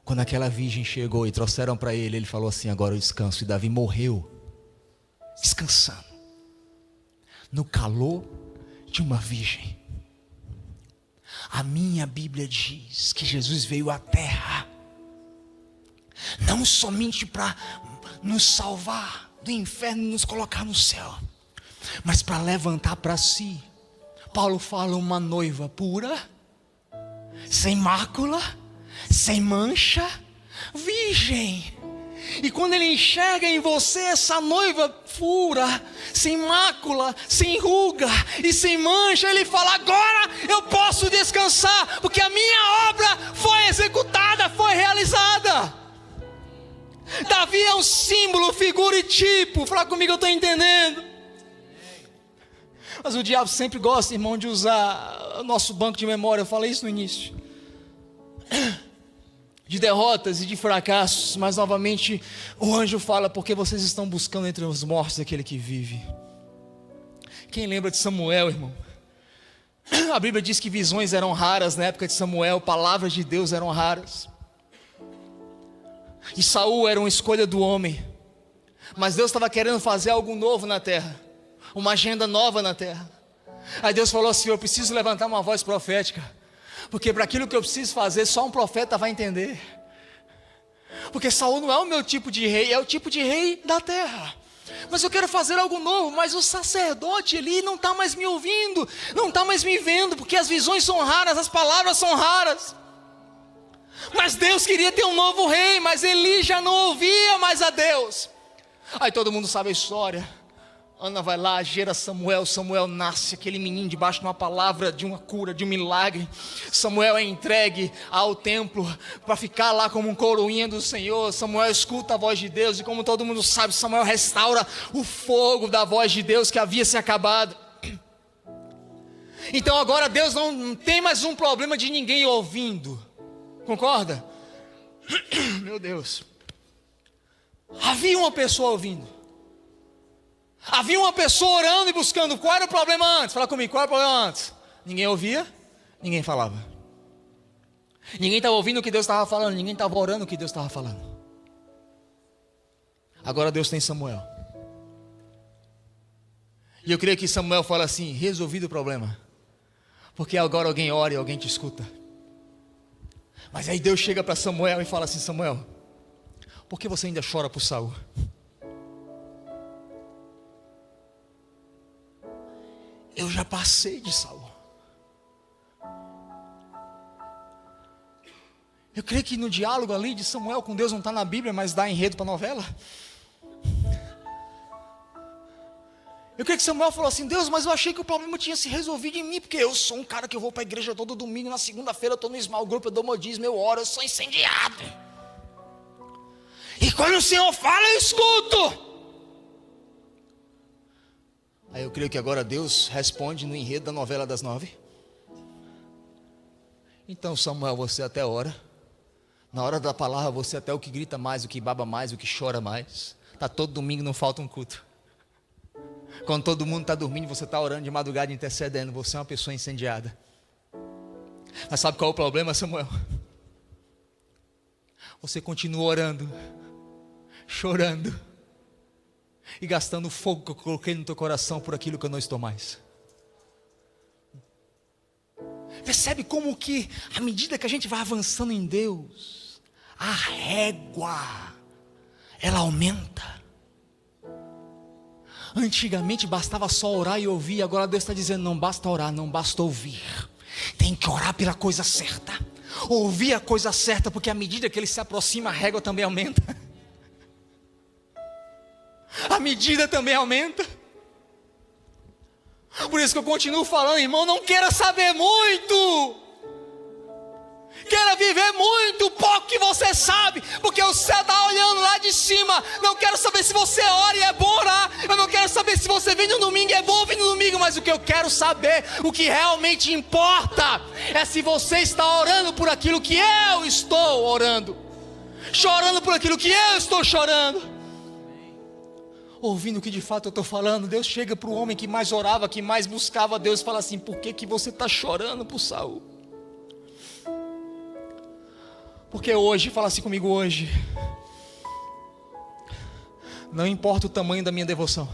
Quando aquela virgem chegou e trouxeram para ele, ele falou assim, agora eu descanso. E Davi morreu, descansando, no calor de uma virgem. A minha Bíblia diz que Jesus veio à terra, não somente para nos salvar do inferno e nos colocar no céu, mas para levantar para si. Paulo fala, uma noiva pura, sem mácula, sem mancha, virgem. E quando ele enxerga em você essa noiva pura, sem mácula, sem ruga e sem mancha, ele fala, agora eu posso descansar, porque a minha obra foi executada, foi realizada. Davi é um símbolo, figura e tipo. Fala comigo, eu estou entendendo. Mas o diabo sempre gosta, irmão, de usar o nosso banco de memória. Eu falei isso no início, de derrotas e de fracassos. Mas novamente o anjo fala, porque vocês estão buscando entre os mortos aquele que vive. Quem lembra de Samuel, irmão? A Bíblia diz que visões eram raras na época de Samuel, palavras de Deus eram raras. E Saul era uma escolha do homem, mas Deus estava querendo fazer algo novo na terra, uma agenda nova na terra. Aí Deus falou assim, eu preciso levantar uma voz profética, Porque para aquilo que eu preciso fazer, só um profeta vai entender. Porque Saul não é o meu tipo de rei, é o tipo de rei da terra. Mas eu quero fazer algo novo, mas o sacerdote ali não está mais me ouvindo, não está mais me vendo, porque as visões são raras, as palavras são raras. Mas Deus queria ter um novo rei, mas Eli já não ouvia mais a Deus. Aí todo mundo sabe a história. Ana vai lá, gera Samuel, Samuel nasce, aquele menino debaixo de uma palavra, de uma cura, de um milagre. Samuel é entregue ao templo para ficar lá como um coroinha do Senhor. Samuel escuta a voz de Deus e, como todo mundo sabe, Samuel restaura o fogo da voz de Deus que havia se acabado. Então agora Deus não tem mais um problema de ninguém ouvindo, concorda? Meu Deus, havia uma pessoa ouvindo. Havia uma pessoa orando e buscando. Qual era o problema antes? Fala comigo, qual era o problema antes? Ninguém ouvia, ninguém falava. Ninguém estava ouvindo o que Deus estava falando, ninguém estava orando o que Deus estava falando. Agora Deus tem Samuel. E eu creio que Samuel fala assim: resolvido o problema. Porque agora alguém ora e alguém te escuta. Mas aí Deus chega para Samuel e fala assim: Samuel, por que você ainda chora por Saul? Eu já passei de Saul. Eu creio que no diálogo ali de Samuel com Deus não está na Bíblia, mas dá enredo para a novela. Eu creio que Samuel falou assim: Deus, mas eu achei que o problema tinha se resolvido em mim, porque eu sou um cara que eu vou para a igreja todo domingo, na segunda-feira eu estou no small group, eu dou modismo, eu oro, eu sou incendiado. E quando o Senhor fala, eu escuto. Aí eu creio que agora Deus responde no enredo da novela das 9. Então, Samuel, você até ora. Na hora da palavra, você até o que grita mais, o que baba mais, o que chora mais. Está todo domingo, não falta um culto. Quando todo mundo está dormindo, você está orando de madrugada, intercedendo. Você é uma pessoa incendiada. Mas sabe qual é o problema, Samuel? Você continua orando, chorando e gastando o fogo que eu coloquei no teu coração por aquilo que eu não estou mais. Percebe como que, à medida que a gente vai avançando em Deus, a régua, ela aumenta. Antigamente bastava só orar e ouvir, agora Deus está dizendo: não basta orar, não basta ouvir. Tem que orar pela coisa certa, ouvir a coisa certa, porque à medida que ele se aproxima, a régua também aumenta. A medida também aumenta. Por isso que eu continuo falando, irmão, não queira saber muito. Queira viver muito pouco que você sabe, porque o céu está olhando lá de cima. Não quero saber se você ora e é bom orar. Eu não quero saber se você vem no domingo e é bom vir no domingo. Mas o que eu quero saber, o que realmente importa, é se você está orando por aquilo que eu estou orando, chorando por aquilo que eu estou chorando, ouvindo o que de fato eu estou falando. Deus chega para o homem que mais orava, que mais buscava Deus, e fala assim: por que você está chorando por Saul? Porque hoje, fala assim comigo hoje, não importa o tamanho da minha devoção,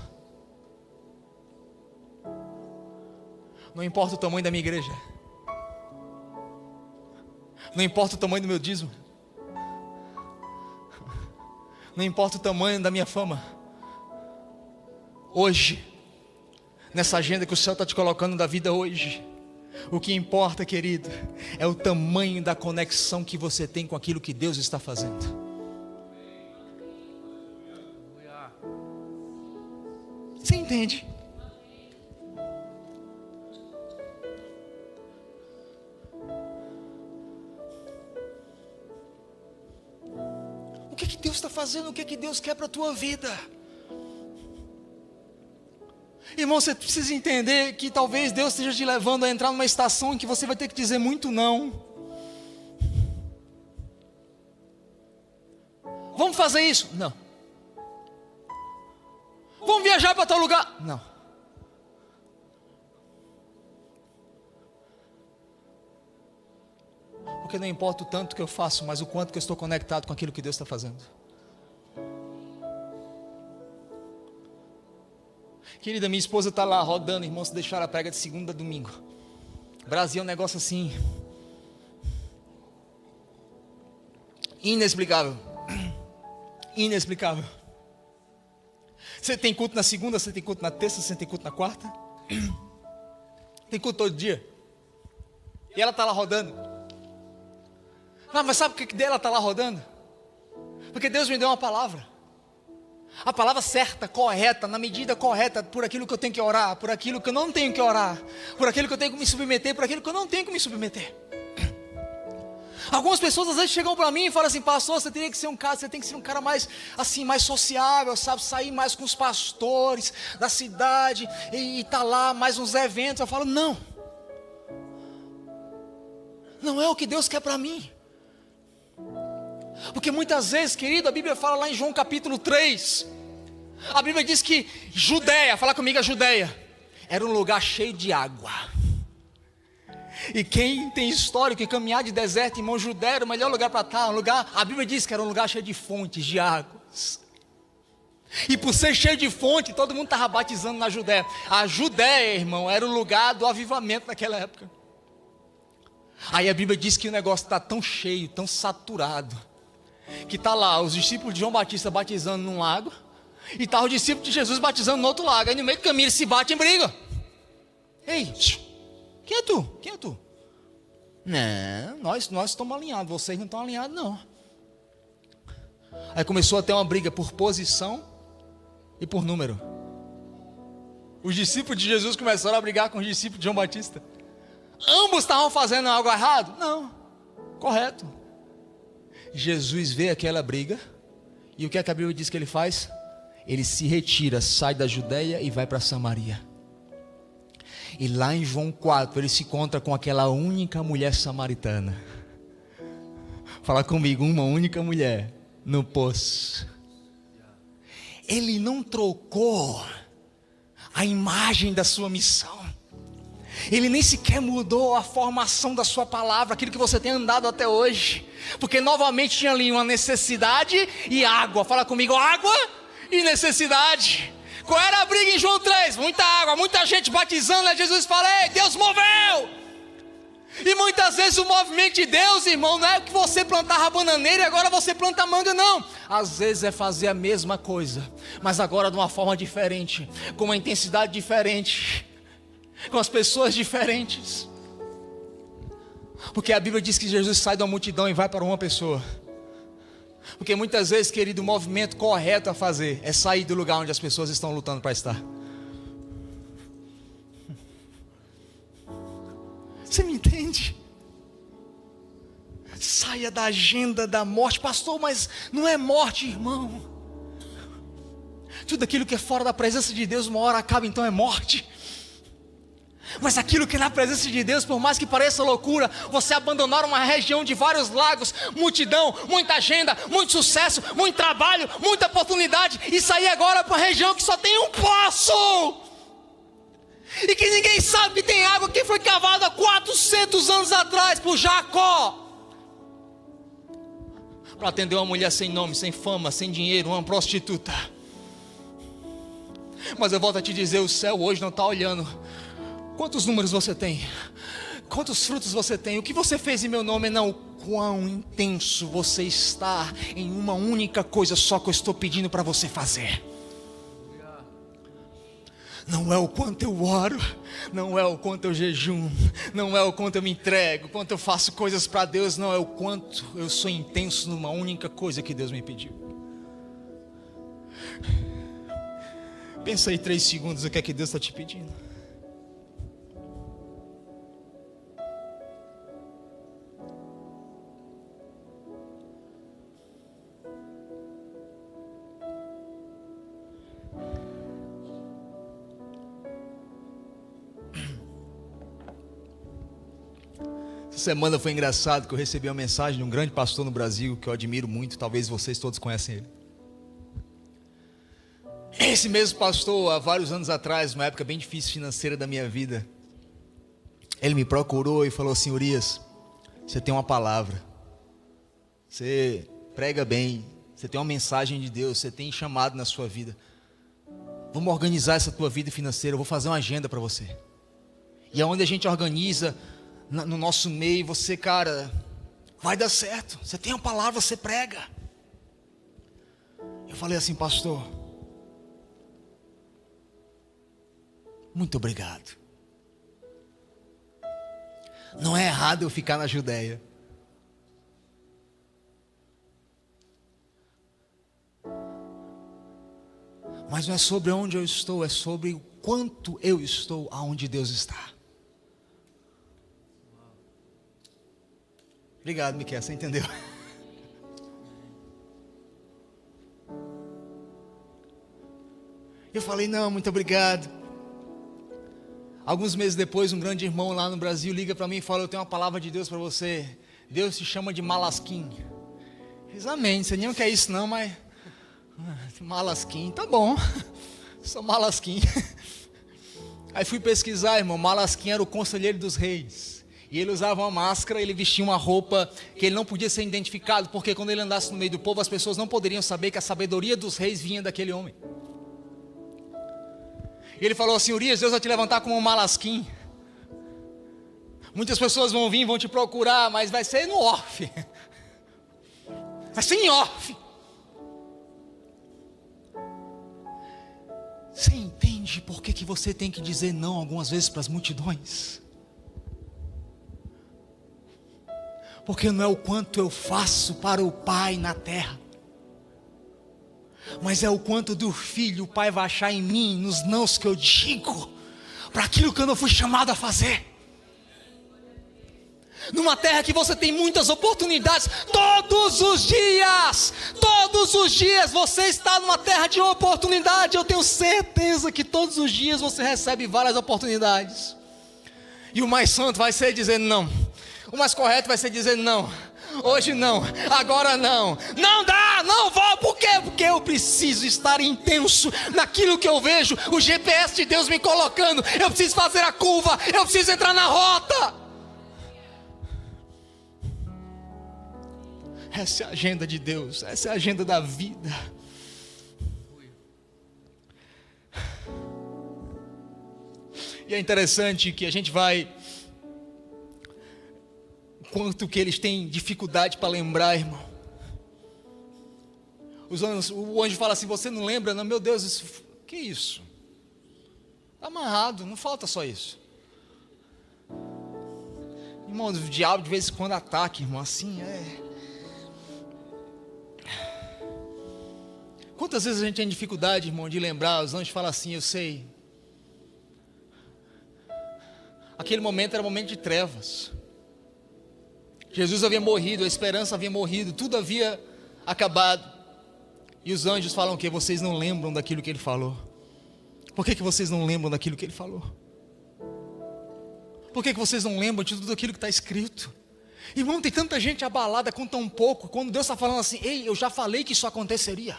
não importa o tamanho da minha igreja, não importa o tamanho do meu dízimo, não importa o tamanho da minha fama. Hoje, nessa agenda que o céu está te colocando da vida hoje, o que importa, querido, é o tamanho da conexão que você tem com aquilo que Deus está fazendo. Você entende? O que Deus está fazendo? O que Deus quer para a tua vida? Irmão, você precisa entender que talvez Deus esteja te levando a entrar numa estação em que você vai ter que dizer muito não. Vamos fazer isso? Não. Vamos viajar para tal lugar? Não. Porque não importa o tanto que eu faço, mas o quanto que eu estou conectado com aquilo que Deus está fazendo. Querida, minha esposa está lá rodando, irmão, se deixar a prega de segunda a domingo. Brasil é um negócio assim. Inexplicável. Inexplicável. Você tem culto na segunda, você tem culto na terça, você tem culto na quarta. Tem culto todo dia. E ela está lá rodando. Ah, mas sabe por que ela está lá rodando? Porque Deus me deu uma palavra. A palavra certa, correta, na medida correta, por aquilo que eu tenho que orar, por aquilo que eu não tenho que orar, por aquilo que eu tenho que me submeter, por aquilo que eu não tenho que me submeter. Algumas pessoas às vezes chegam para mim e falam assim: pastor, você tem que ser um cara mais assim, mais sociável, sabe, sair mais com os pastores da cidade e tá lá mais uns eventos. Eu falo: não é o que Deus quer para mim. Porque muitas vezes, querido, a Bíblia fala lá em João capítulo 3, a Bíblia diz que Judeia, fala comigo, a Judeia era um lugar cheio de água. E quem tem histórico em caminhar de deserto, irmão, Judeia era o melhor lugar para estar, a Bíblia diz que era um lugar cheio de fontes, de águas. E por ser cheio de fonte, todo mundo estava batizando na Judeia. A Judeia, irmão, era o lugar do avivamento naquela época. Aí a Bíblia diz que o negócio está tão cheio, tão saturado, que está lá os discípulos de João Batista batizando num lago, e está os discípulos de Jesus batizando no outro lago. Aí no meio do caminho eles se batem em briga. Ei, quem é tu? Quem é tu? Não, nós estamos alinhados, vocês não estão alinhados não. Aí começou a ter uma briga por posição e por número. Os discípulos de Jesus começaram a brigar com os discípulos de João Batista. Ambos estavam fazendo algo errado? Não, correto. Jesus vê aquela briga, e o que a Bíblia diz que ele faz? Ele se retira, sai da Judeia e vai para Samaria. E lá em João 4, ele se encontra com aquela única mulher samaritana. Fala comigo, uma única mulher no poço. Ele não trocou a imagem da sua missão. Ele nem sequer mudou a formação da sua palavra, aquilo que você tem andado até hoje. Porque novamente tinha ali uma necessidade e água. Fala comigo, água e necessidade. Qual era a briga em João 3? Muita água, muita gente batizando. Aí Jesus fala: ei, Deus moveu. E muitas vezes o movimento de Deus, irmão, não é que você plantava bananeira e agora você planta manga, não. Às vezes é fazer a mesma coisa, mas agora de uma forma diferente, com uma intensidade diferente, com as pessoas diferentes. Porque a Bíblia diz que Jesus sai da multidão e vai para uma pessoa. Porque muitas vezes, querido, o movimento correto a fazer é sair do lugar onde as pessoas estão lutando para estar. Você me entende? Saia da agenda da morte. Pastor, mas não é morte, irmão. Tudo aquilo que é fora da presença de Deus, uma hora acaba, então é morte. Mas aquilo que é na presença de Deus, por mais que pareça loucura, você abandonar uma região de vários lagos, multidão, muita agenda, muito sucesso, muito trabalho, muita oportunidade, e sair agora para uma região que só tem um poço, e que ninguém sabe que tem água, que foi cavada há 400 anos atrás por Jacó, para atender uma mulher sem nome, sem fama, sem dinheiro, uma prostituta. Mas eu volto a te dizer, o céu hoje não está olhando quantos números você tem, quantos frutos você tem, o que você fez em meu nome, não, o quão intenso você está em uma única coisa só que eu estou pedindo para você fazer. Não é o quanto eu oro, não é o quanto eu jejum, não é o quanto eu me entrego, quanto eu faço coisas para Deus, não, é o quanto eu sou intenso numa única coisa que Deus me pediu. Pensa aí 3 segundos o que é que Deus está te pedindo. Essa semana foi engraçado que eu recebi uma mensagem de um grande pastor no Brasil que eu admiro muito, talvez vocês todos conhecem ele. Esse mesmo pastor, há vários anos atrás, numa época bem difícil financeira da minha vida, ele me procurou e falou assim: Urias, você tem uma palavra, você prega bem, você tem uma mensagem de Deus, você tem chamado na sua vida, vamos organizar essa tua vida financeira, eu vou fazer uma agenda para você. E aonde a gente organiza no nosso meio, você, cara, vai dar certo. Você tem uma palavra, você prega. Eu falei assim: pastor, muito obrigado. Não é errado eu ficar na Judéia. Mas não é sobre onde eu estou, é sobre o quanto eu estou aonde Deus está. Obrigado, Miquel, você entendeu? Eu falei: não, muito obrigado. Alguns meses depois, um grande irmão lá no Brasil liga para mim e fala: eu tenho uma palavra de Deus para você. Deus se chama de Malasquim. Eu fiz: amém, não sei nem o que é isso não, mas... Malasquim, tá bom. Sou Malasquim. Aí fui pesquisar, irmão. Malasquim era o conselheiro dos reis. E ele usava uma máscara, ele vestia uma roupa que ele não podia ser identificado, porque quando ele andasse no meio do povo, as pessoas não poderiam saber que a sabedoria dos reis vinha daquele homem. E ele falou assim: Urias, Deus vai te levantar como um Malasquim. Muitas pessoas vão vir, vão te procurar, mas vai ser no off. Vai ser em off. Você entende por que você tem que dizer não algumas vezes para as multidões? Porque não é o quanto eu faço para o Pai na terra, mas é o quanto do Filho o Pai vai achar em mim, nos nãos que eu digo, para aquilo que eu não fui chamado a fazer. Numa terra que você tem muitas oportunidades, todos os dias você está numa terra de oportunidade. Eu tenho certeza que todos os dias você recebe várias oportunidades. E o mais santo vai ser dizer não. O mais correto vai ser dizer não. Hoje não, agora não. Não dá, não vou. Por quê? Porque eu preciso estar intenso naquilo que eu vejo. O GPS de Deus me colocando. Eu preciso fazer a curva, eu preciso entrar na rota. Essa é a agenda de Deus, essa é a agenda da vida. E é interessante que a gente vai... Quanto que eles têm dificuldade para lembrar, irmão. O anjo fala assim: você não lembra? Não, meu Deus, isso, que isso? Está amarrado, não falta só isso. Irmão, o diabo de vez em quando ataca, irmão, assim é... Quantas vezes a gente tem dificuldade, irmão, de lembrar? Os anjos falam assim: eu sei. Aquele momento era um momento de trevas. Jesus havia morrido, a esperança havia morrido, tudo havia acabado. E os anjos falam o quê? Vocês não lembram daquilo que ele falou. Por que vocês não lembram daquilo que ele falou? Por que vocês não lembram de tudo aquilo que está escrito? Irmão, tem tanta gente abalada com tão pouco, quando Deus está falando assim: ei, eu já falei que isso aconteceria.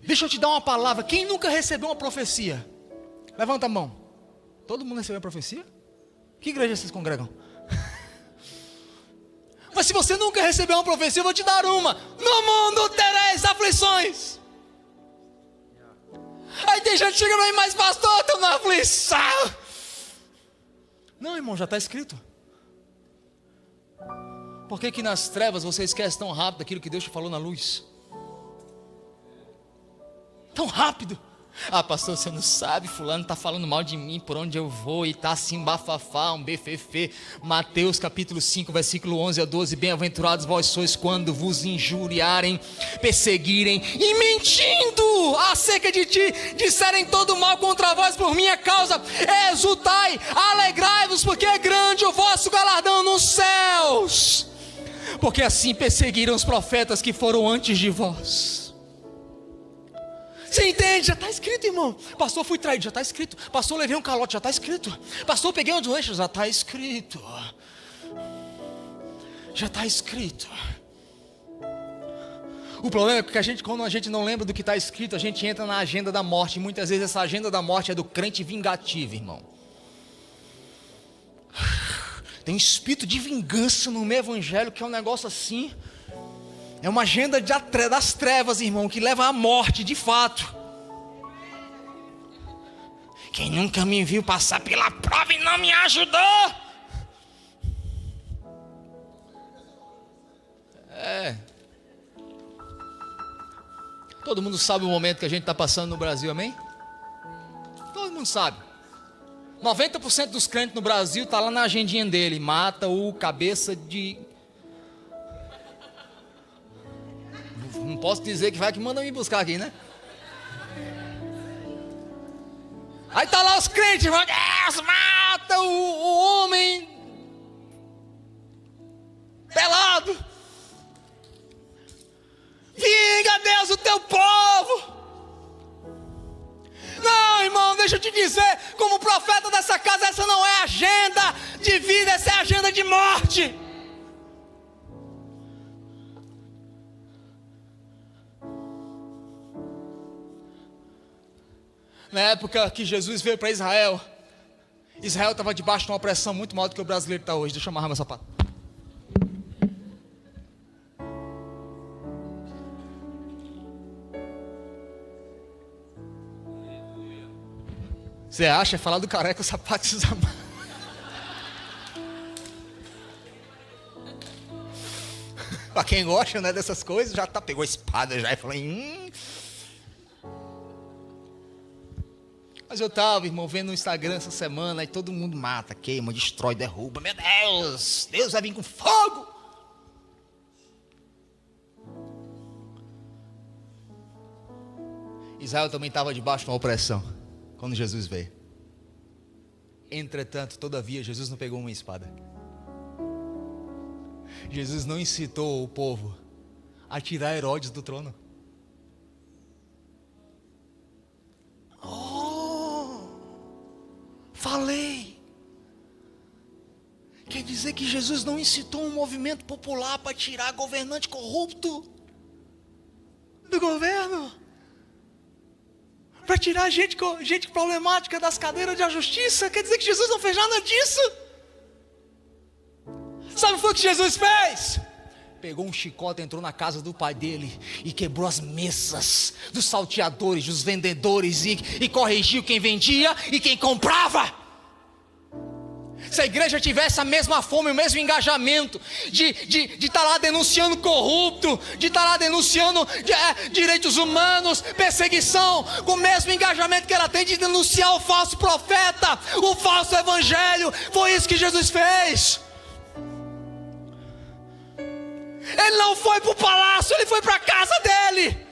Deixa eu te dar uma palavra. Quem nunca recebeu uma profecia? Levanta a mão. Todo mundo recebeu uma profecia? Que igreja vocês congregam? Mas se você nunca recebeu uma profecia, eu vou te dar uma. No mundo tereis aflições. Aí tem gente que chega para mim: mas pastor, estou na aflição. Não, irmão, já está escrito. Por que nas trevas você esquece tão rápido aquilo que Deus te falou na luz? Tão rápido. Ah, pastor, você não sabe, fulano está falando mal de mim por onde eu vou, e está assim, um bafafá, um befefê. Mateus capítulo 5, versículo 11 a 12, bem-aventurados vós sois quando vos injuriarem, perseguirem e mentindo acerca de ti, disserem todo mal contra vós por minha causa. Exultai, alegrai-vos, porque é grande o vosso galardão nos céus, porque assim perseguiram os profetas que foram antes de vós. Você entende? Já está escrito, irmão. Pastor, fui traído, já está escrito. Pastor, levei um calote, já está escrito. Pastor, peguei uma doença, já está escrito. Já está escrito. O problema é que quando a gente não lembra do que está escrito, a gente entra na agenda da morte. E muitas vezes essa agenda da morte é do crente vingativo, irmão. Tem um espírito de vingança no meu evangelho, que é um negócio assim... É uma agenda das trevas, irmão, que leva à morte, de fato. Quem nunca me viu passar pela prova e não me ajudou? Todo mundo sabe o momento que a gente está passando no Brasil, amém? Todo mundo sabe. 90% dos crentes no Brasil está lá na agendinha dele. Mata o cabeça de... Não posso dizer que vai que manda me buscar aqui, né? Aí tá lá os crentes, Deus, mata o homem pelado. Vinga, Deus, o teu povo. Não, irmão, deixa eu te dizer, como profeta dessa casa, essa não é agenda de vida, essa é agenda de morte. Na época que Jesus veio para Israel, Israel estava debaixo de uma opressão muito maior do que o brasileiro está hoje. Deixa eu amarrar meu sapato. Você acha? Falar do careca, o sapato se desamarra. Para quem gosta, né, dessas coisas, já tá, pegou a espada já e falou, Mas eu estava, irmão, vendo no Instagram essa semana, e todo mundo mata, queima, destrói, derruba. Meu Deus, Deus vai vir com fogo. Israel também estava debaixo de uma opressão, quando Jesus veio. Entretanto, todavia, Jesus não pegou uma espada. Jesus não incitou o povo a tirar Herodes do trono. Falei. Quer dizer que Jesus não incitou um movimento popular para tirar governante corrupto do governo, para tirar gente problemática das cadeiras da justiça. Quer dizer que Jesus não fez nada disso. Sabe o que foi que Jesus fez? Pegou um chicote, entrou na casa do pai dele e quebrou as mesas dos salteadores, dos vendedores e corrigiu quem vendia e quem comprava. Se a igreja tivesse a mesma fome, o mesmo engajamento de estar lá denunciando corrupto, de estar lá denunciando direitos humanos, perseguição, com o mesmo engajamento que ela tem de denunciar o falso profeta, o falso evangelho, foi isso que Jesus fez. Ele não foi para o palácio, ele foi para a casa dele.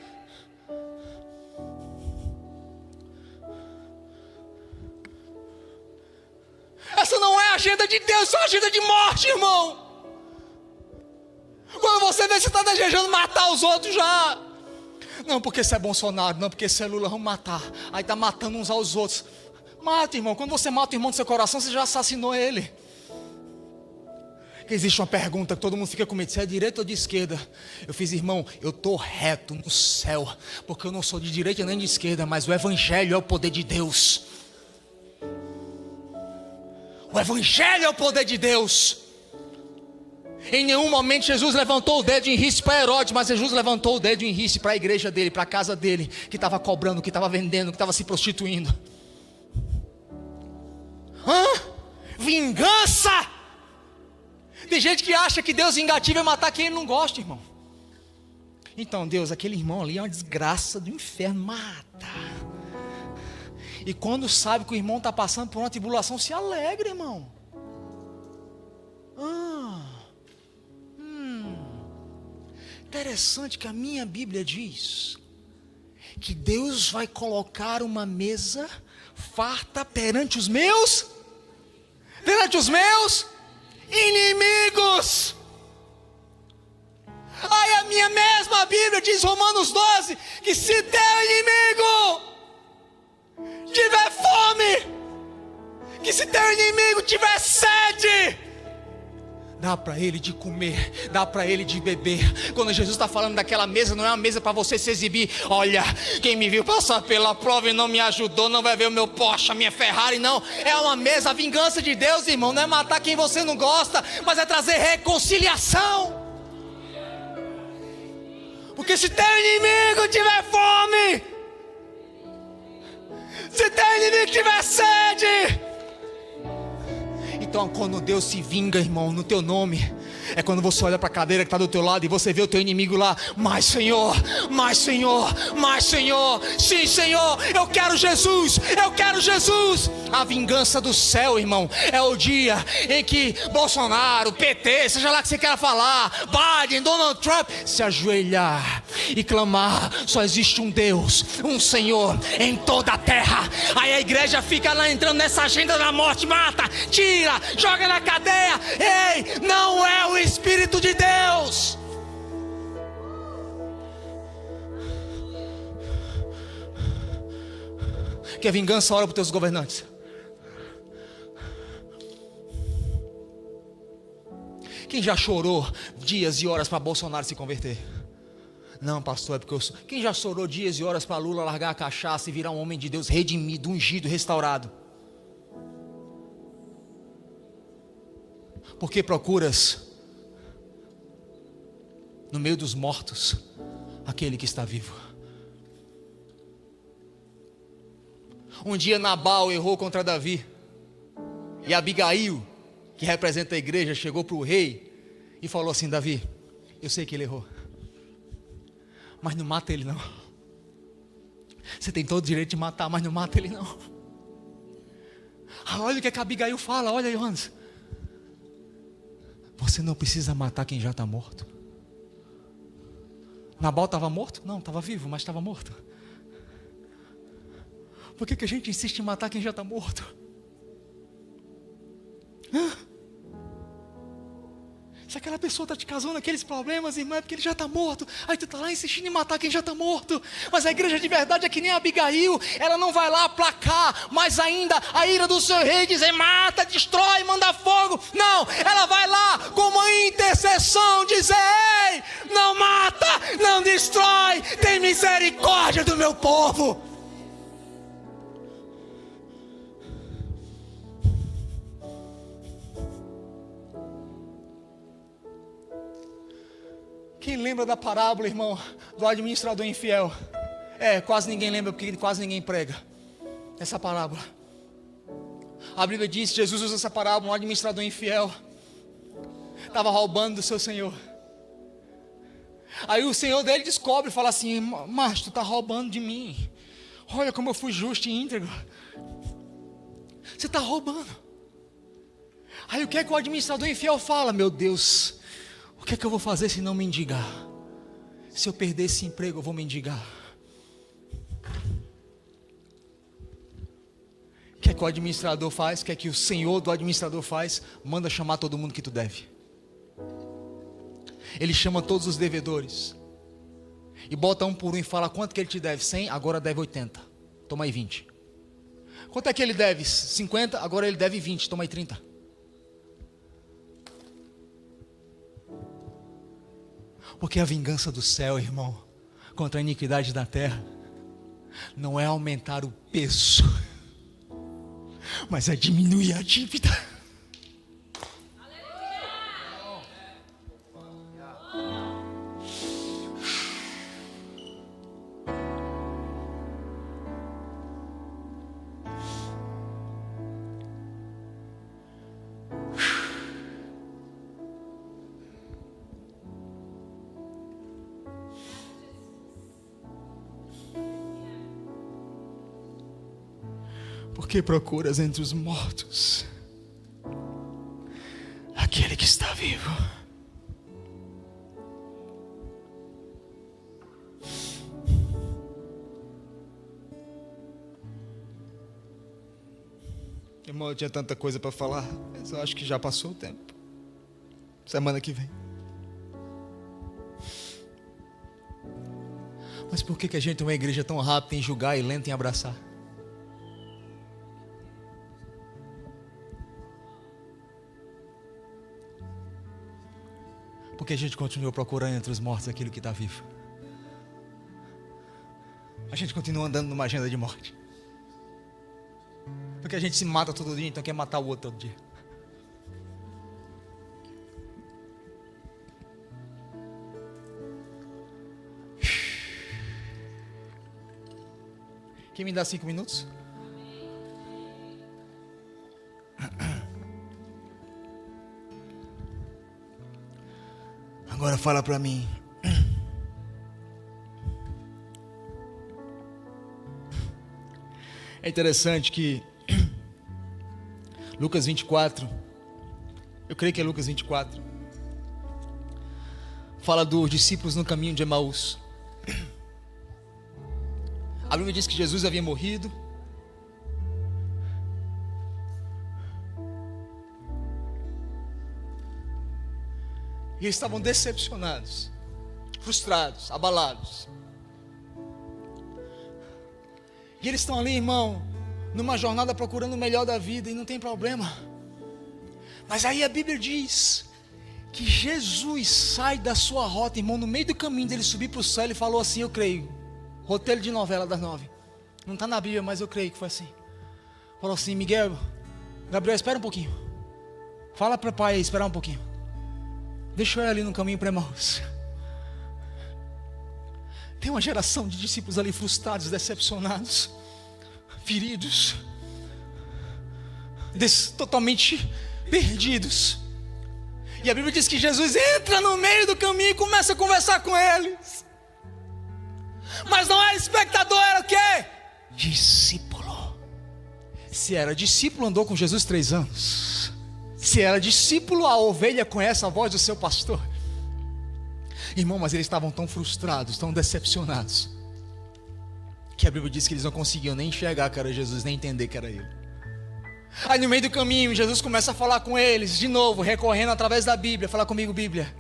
Essa não é a agenda de Deus, isso é uma agenda de morte, irmão. Quando você vê, você está desejando matar os outros já. Não, porque você é Bolsonaro, não, porque você é Lula, vamos matar. Aí está matando uns aos outros. Mata, irmão. Quando você mata o irmão do seu coração, você já assassinou ele. Existe uma pergunta que todo mundo fica com medo: se é direita ou de esquerda? Eu fiz, irmão, eu estou reto no céu, porque eu não sou de direita nem de esquerda, mas o evangelho é o poder de Deus. O evangelho é o poder de Deus. Em nenhum momento Jesus levantou o dedo em riste para Herodes, mas Jesus levantou o dedo em riste para a igreja dele, para a casa dele, que estava cobrando, que estava vendendo, que estava se prostituindo. Vingança! Tem gente que acha que Deus vingativo é matar quem ele não gosta, irmão. Então, Deus, aquele irmão ali é uma desgraça do inferno, mata. E quando sabe que o irmão está passando por uma tribulação, se alegra, irmão. Interessante que a minha Bíblia diz que Deus vai colocar uma mesa farta perante os meus inimigos. Aí a minha mesma Bíblia diz, Romanos 12, que se teu inimigo tiver fome, que se teu inimigo tiver sede, dá para ele de comer, dá para ele de beber. Quando Jesus está falando daquela mesa, não é uma mesa para você se exibir. Olha, quem me viu passar pela prova e não me ajudou, não vai ver o meu Porsche, a minha Ferrari, não. É uma mesa, a vingança de Deus, irmão, não é matar quem você não gosta, mas é trazer reconciliação. Porque se teu inimigo tiver fome, se teu inimigo tiver sede, então quando Deus se vinga, irmão, no teu nome, É quando você olha para a cadeira que está do teu lado e você vê o teu inimigo lá. Mas Senhor, mais Senhor, mais Senhor. Sim, Senhor, eu quero Jesus, eu quero Jesus. A vingança do céu, irmão, é o dia em que Bolsonaro, PT, seja lá que você queira falar, Biden, Donald Trump, se ajoelhar e clamar: só existe um Deus, um Senhor em toda a terra. Aí a igreja fica lá entrando nessa agenda da morte, mata, tira, joga na cadeia. Ei, não é o Espírito de Deus. Que a vingança ora para os teus governantes. Quem já chorou dias e horas para Bolsonaro se converter? Não, pastor, é porque eu sou. Quem já chorou dias e horas para Lula largar a cachaça e virar um homem de Deus redimido, ungido, restaurado? Por que procuras no meio dos mortos aquele que está vivo? Um dia Nabal errou contra Davi, e Abigail, que representa a igreja, chegou para o rei e falou assim: Davi, eu sei que ele errou, mas não mata ele não. Você tem todo o direito de matar, mas não mata ele não. Olha o que a Abigail fala, olha, Johannes. Você não precisa matar quem já está morto. Nabal estava morto? Não, estava vivo, mas estava morto. Por que a gente insiste em matar quem já está morto? Se aquela pessoa está te causando aqueles problemas, irmão, é porque ele já está morto. Aí tu está lá insistindo em matar quem já está morto. Mas a igreja de verdade é que nem a Abigail. Ela não vai lá aplacar mais ainda a ira do seu rei, dizer: mata, destrói, manda fogo. Não, ela vai lá com uma intercessão, dizer: ei, não mata, não destrói, tem misericórdia do meu povo. Quem lembra da parábola, irmão, do administrador infiel? Quase ninguém lembra, porque quase ninguém prega essa parábola. A Bíblia diz, Jesus usa essa parábola: um administrador infiel estava roubando do seu senhor. Aí o senhor dele descobre e fala assim: mas tu está roubando de mim. Olha como eu fui justo e íntegro. Você está roubando. Aí o que é que o administrador infiel fala? Meu Deus, o que é que eu vou fazer se não mendigar? Se eu perder esse emprego, eu vou mendigar. O que é que o administrador faz? O que é que o senhor do administrador faz? Manda chamar todo mundo que tu deve. Ele chama todos os devedores e bota um por um e fala: quanto que ele te deve? 100, agora deve 80. Toma aí 20. Quanto é que ele deve? 50, agora ele deve 20. Toma aí 30. Porque a vingança do céu, irmão, contra a iniquidade da terra, não é aumentar o peso, mas é diminuir a dívida. Por que procuras entre os mortos aquele que está vivo? Irmão, eu tinha tanta coisa para falar, mas eu acho que já passou o tempo. Semana que vem. Mas por que a gente é uma igreja tão rápida em julgar e lenta em abraçar? Porque a gente continua procurando entre os mortos aquilo que está vivo. A gente continua andando numa agenda de morte. Porque a gente se mata todo dia, então quer matar o outro todo dia. Quem me dá 5 minutos? Agora fala para mim. É interessante que Lucas 24, eu creio que é Lucas 24, fala dos discípulos no caminho de Emaús. A Bíblia diz que Jesus havia morrido. E eles estavam decepcionados, frustrados, abalados. E eles estão ali, irmão, numa jornada procurando o melhor da vida, e não tem problema. Mas aí a Bíblia diz que Jesus sai da sua rota, irmão, no meio do caminho dele subir para o céu. Ele falou assim, eu creio, roteiro de novela das 9, não está na Bíblia, mas eu creio que foi assim. Falou assim, Miguel, Gabriel, espera um pouquinho, fala para o pai aí, esperar um pouquinho, deixa eu ir ali no caminho para Emaús. Tem uma geração de discípulos ali frustrados, decepcionados, feridos, totalmente perdidos. E a Bíblia diz que Jesus entra no meio do caminho e começa a conversar com eles. Mas não era espectador, era o quê? Discípulo. Se era discípulo, andou com Jesus 3 anos. Se era discípulo, a ovelha conhece a voz do seu pastor. Irmão, mas eles estavam tão frustrados, tão decepcionados, que a Bíblia diz que eles não conseguiam nem enxergar que era Jesus, nem entender que era Ele. Aí no meio do caminho, Jesus começa a falar com eles, de novo, recorrendo através da Bíblia. Fala comigo, Bíblia.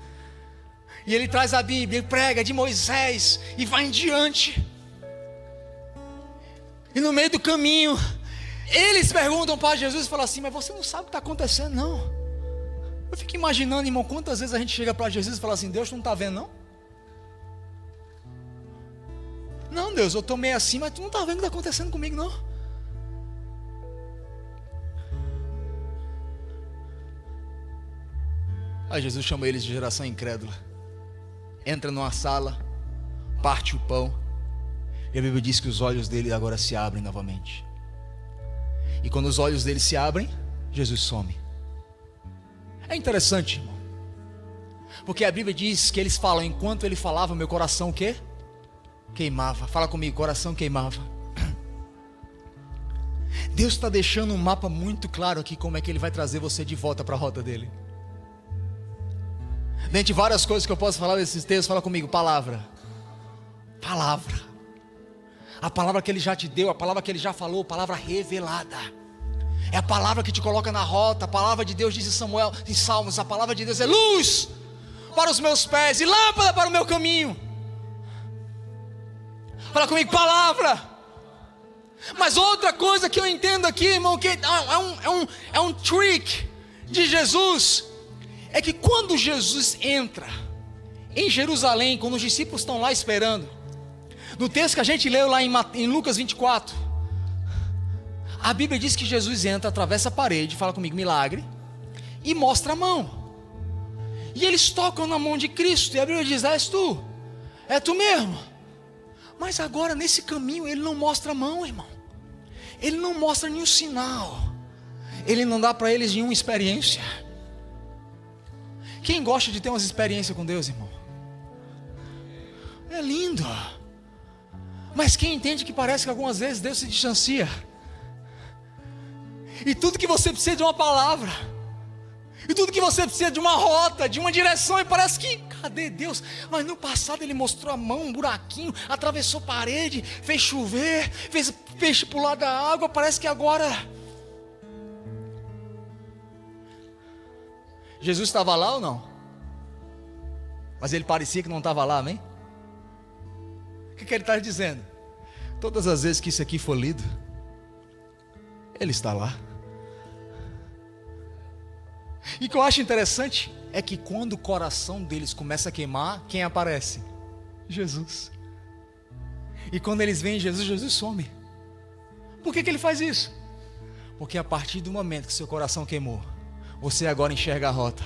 E Ele traz a Bíblia, Ele prega de Moisés, e vai em diante. E no meio do caminho, eles perguntam para Jesus e falam assim, mas você não sabe o que está acontecendo, não. Eu fico imaginando, irmão, quantas vezes a gente chega para Jesus e fala assim, Deus, tu não está vendo, não? Não, Deus, eu estou meio assim, mas tu não está vendo o que está acontecendo comigo, não? Aí Jesus chama eles de geração incrédula. Entra numa sala, parte o pão, e a Bíblia diz que os olhos dele agora se abrem novamente. E quando os olhos dele se abrem, Jesus some. É interessante, irmão, porque a Bíblia diz que eles falam, enquanto ele falava, meu coração o quê? Queimava. Fala comigo, coração queimava. Deus está deixando um mapa muito claro aqui, como é que Ele vai trazer você de volta para a rota dele. Dentre várias coisas que eu posso falar desses textos, fala comigo, palavra. Palavra. A palavra que Ele já te deu, a palavra que Ele já falou, palavra revelada. É a palavra que te coloca na rota. A palavra de Deus diz em Samuel, em Salmos, a palavra de Deus é luz para os meus pés e lâmpada para o meu caminho. Fala comigo, palavra. Mas outra coisa que eu entendo aqui, irmão, que é um trick de Jesus, é que quando Jesus entra em Jerusalém, quando os discípulos estão lá esperando, no texto que a gente leu lá em Lucas 24, a Bíblia diz que Jesus entra, atravessa a parede, fala comigo, milagre, e mostra a mão. E eles tocam na mão de Cristo, e a Bíblia diz, és tu, é tu mesmo. Mas agora nesse caminho ele não mostra a mão, irmão. Ele não mostra nenhum sinal. Ele não dá para eles nenhuma experiência. Quem gosta de ter umas experiências com Deus, irmão? É lindo. Mas quem entende que parece que algumas vezes Deus se distancia? E tudo que você precisa é de uma palavra. E tudo que você precisa é de uma rota, de uma direção. E parece que, cadê Deus? Mas no passado Ele mostrou a mão, um buraquinho, atravessou parede, fez chover, fez peixe pular da água. Parece que agora Jesus estava lá ou não? Mas Ele parecia que não estava lá, amém? O que Ele está dizendo? Todas as vezes que isso aqui for lido, Ele está lá. E o que eu acho interessante é que quando o coração deles começa a queimar, quem aparece? Jesus. E quando eles veem Jesus, Jesus some. Por que Ele faz isso? Porque a partir do momento que seu coração queimou, você agora enxerga a rota.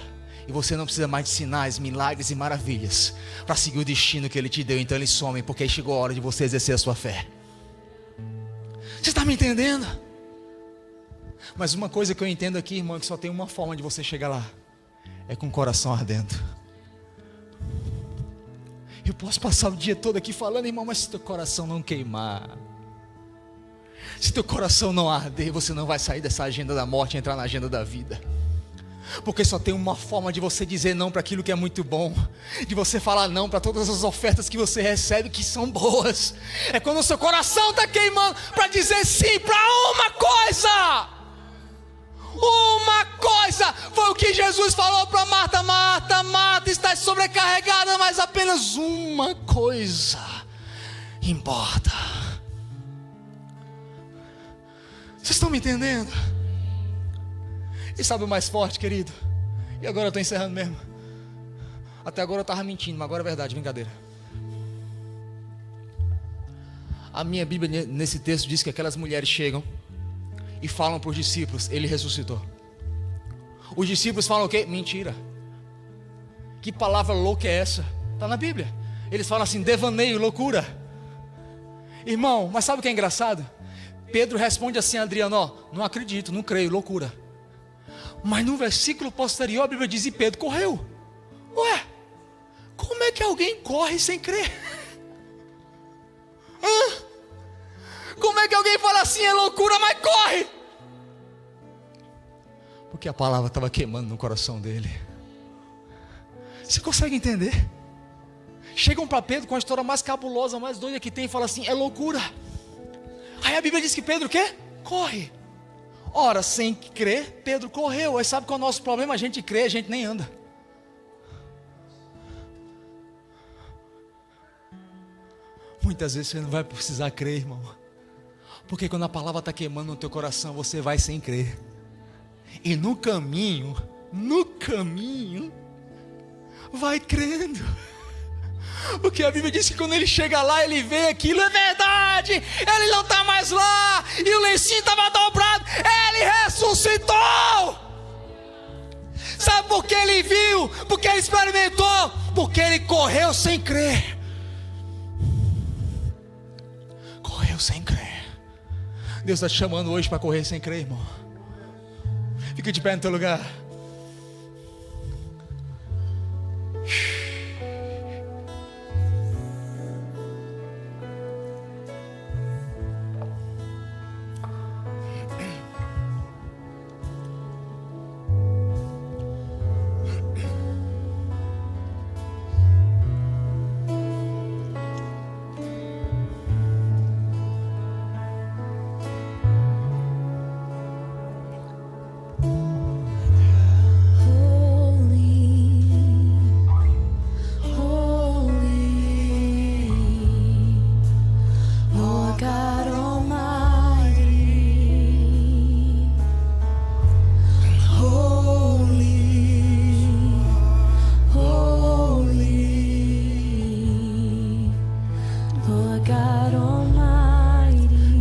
E você não precisa mais de sinais, milagres e maravilhas para seguir o destino que Ele te deu. Então Ele some, porque aí chegou a hora de você exercer a sua fé. Você está me entendendo? Mas uma coisa que eu entendo aqui, irmão, é que só tem uma forma de você chegar lá. É com o coração ardendo. Eu posso passar o dia todo aqui falando, irmão, mas se teu coração não queimar, se teu coração não arder, você não vai sair dessa agenda da morte e entrar na agenda da vida. Porque só tem uma forma de você dizer não para aquilo que é muito bom, de você falar não para todas as ofertas que você recebe que são boas. É quando o seu coração está queimando para dizer sim para uma coisa. Uma coisa. Foi o que Jesus falou para Marta: Marta, Marta, estás sobrecarregada, mas apenas uma coisa importa. Vocês estão me entendendo? E sabe o mais forte, querido? E agora eu estou encerrando mesmo. Até agora eu estava mentindo, mas agora é verdade, brincadeira. A minha Bíblia nesse texto diz que aquelas mulheres chegam e falam para os discípulos: Ele ressuscitou. Os discípulos falam o quê? Mentira. Que palavra louca é essa? Está na Bíblia. Eles falam assim: devaneio, loucura. Irmão, mas sabe o que é engraçado? Pedro responde assim a Adriano: ó, não acredito, não creio, loucura. Mas no versículo posterior a Bíblia diz: e Pedro correu. Ué, como é que alguém corre sem crer? Como é que alguém fala assim, é loucura, mas corre? Porque a palavra estava queimando no coração dele. Você consegue entender? Chegam para Pedro com a história mais cabulosa, mais doida que tem, e falam assim: é loucura. Aí a Bíblia diz que Pedro o quê? Corre. Ora, sem crer, Pedro correu. Aí sabe qual é o nosso problema? A gente crê, a gente nem anda. Muitas vezes você não vai precisar crer, irmão. Porque quando a palavra está queimando no teu coração, você vai sem crer. E no caminho, vai crendo. Porque a Bíblia diz que quando ele chega lá, ele vê aquilo, é verdade, ele não está mais lá, e o lencinho estava dobrado, ele ressuscitou. Sabe por que ele viu? Porque ele experimentou, porque ele correu sem crer. Correu sem crer. Deus está te chamando hoje para correr sem crer, irmão. Fica de pé no teu lugar.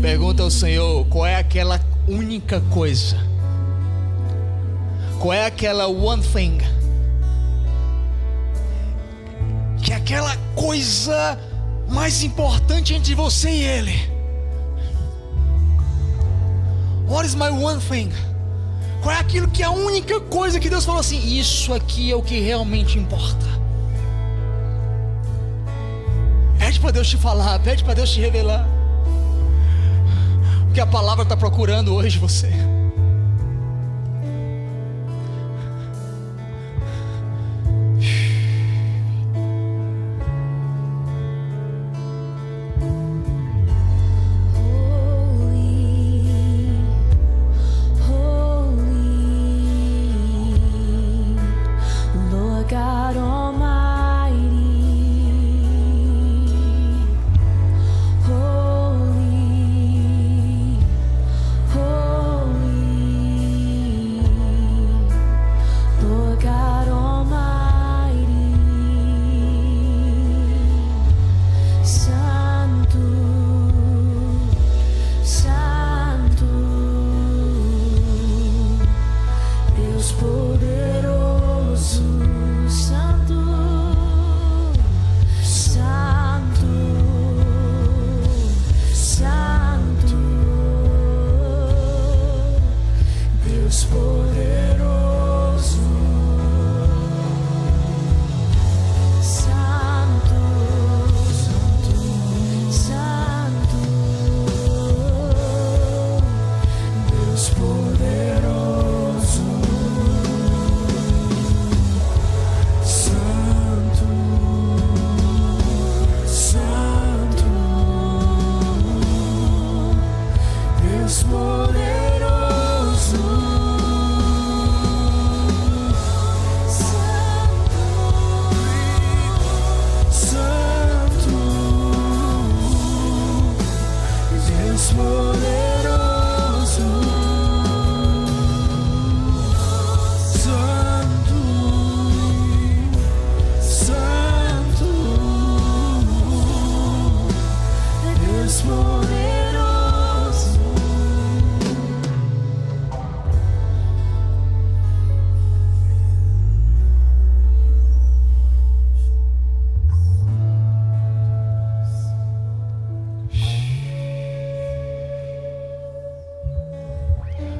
Pergunta ao Senhor: qual é aquela única coisa? Qual é aquela one thing? Que é aquela coisa mais importante entre você e Ele. What is my one thing? Qual é aquilo que é a única coisa que Deus falou assim: isso aqui é o que realmente importa? Pede para Deus te falar, pede para Deus te revelar. Que a palavra está procurando hoje você. Holy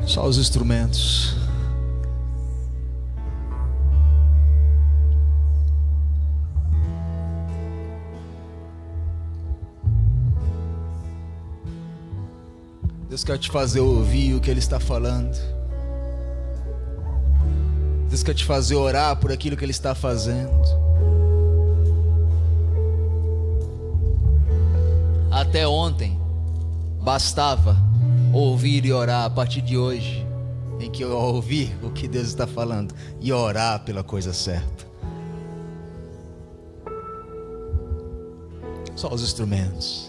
Só os instrumentos. Deus quer te fazer ouvir o que Ele está falando. Deus quer te fazer orar por aquilo que Ele está fazendo. Até ontem bastava ouvir e orar. A partir de hoje tem que ouvir o que Deus está falando e orar pela coisa certa. Só os instrumentos.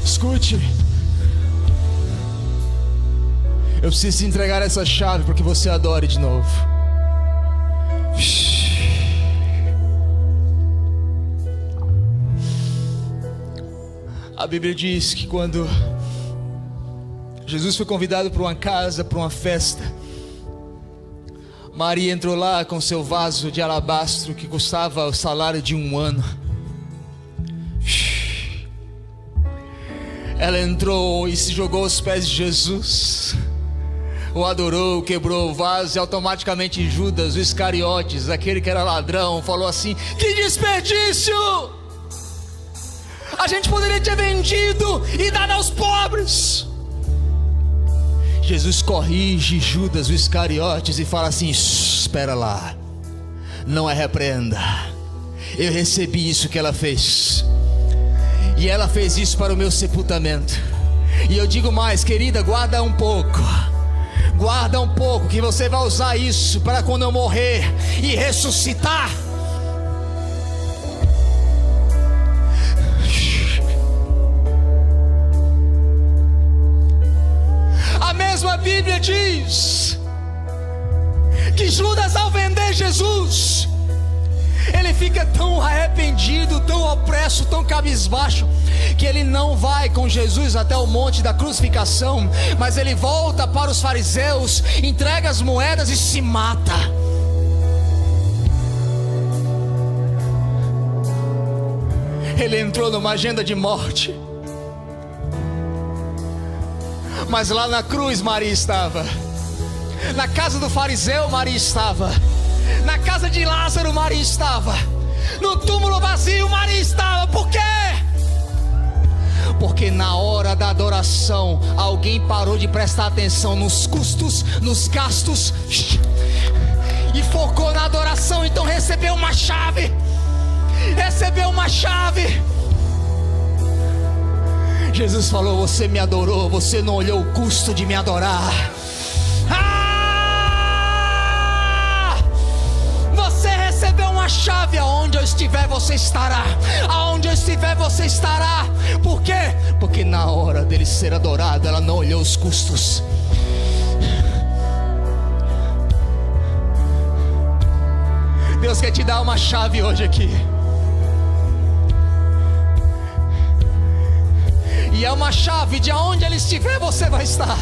Escute, eu preciso te entregar essa chave para que você adore de novo. A Bíblia diz que quando Jesus foi convidado para uma casa, para uma festa, Maria entrou lá com seu vaso de alabastro que custava o salário de um ano. Ela entrou e se jogou aos pés de Jesus, o adorou, quebrou o vaso, e automaticamente Judas, o Iscariotes, aquele que era ladrão, falou assim: que desperdício! A gente poderia ter vendido e dado aos pobres. Jesus corrige Judas, o Iscariotes, e fala assim: espera lá, não a repreenda, eu recebi isso que ela fez, e ela fez isso para o meu sepultamento. E eu digo mais, querida, guarda um pouco, que você vai usar isso para quando eu morrer e ressuscitar. A mesma Bíblia diz que Judas, ao vender Jesus, ele fica tão arrependido, tão opresso, tão cabisbaixo, que ele não vai com Jesus até o monte da crucificação, mas ele volta para os fariseus, entrega as moedas e se mata. Ele entrou numa agenda de morte. Mas lá na cruz Maria estava. Na casa do fariseu Maria estava. Na casa de Lázaro Maria estava. No túmulo vazio Maria estava. Por quê? Porque na hora da adoração alguém parou de prestar atenção nos custos, nos gastos, e focou na adoração. Então recebeu uma chave. Recebeu uma chave. Jesus falou: você me adorou, você não olhou o custo de me adorar. Você recebeu uma chave. Aonde eu estiver você estará. Aonde eu estiver você estará. Por quê? Porque na hora dele ser adorado, ela não olhou os custos. Deus quer te dar uma chave hoje aqui. E é uma chave de aonde Ele estiver você vai estar.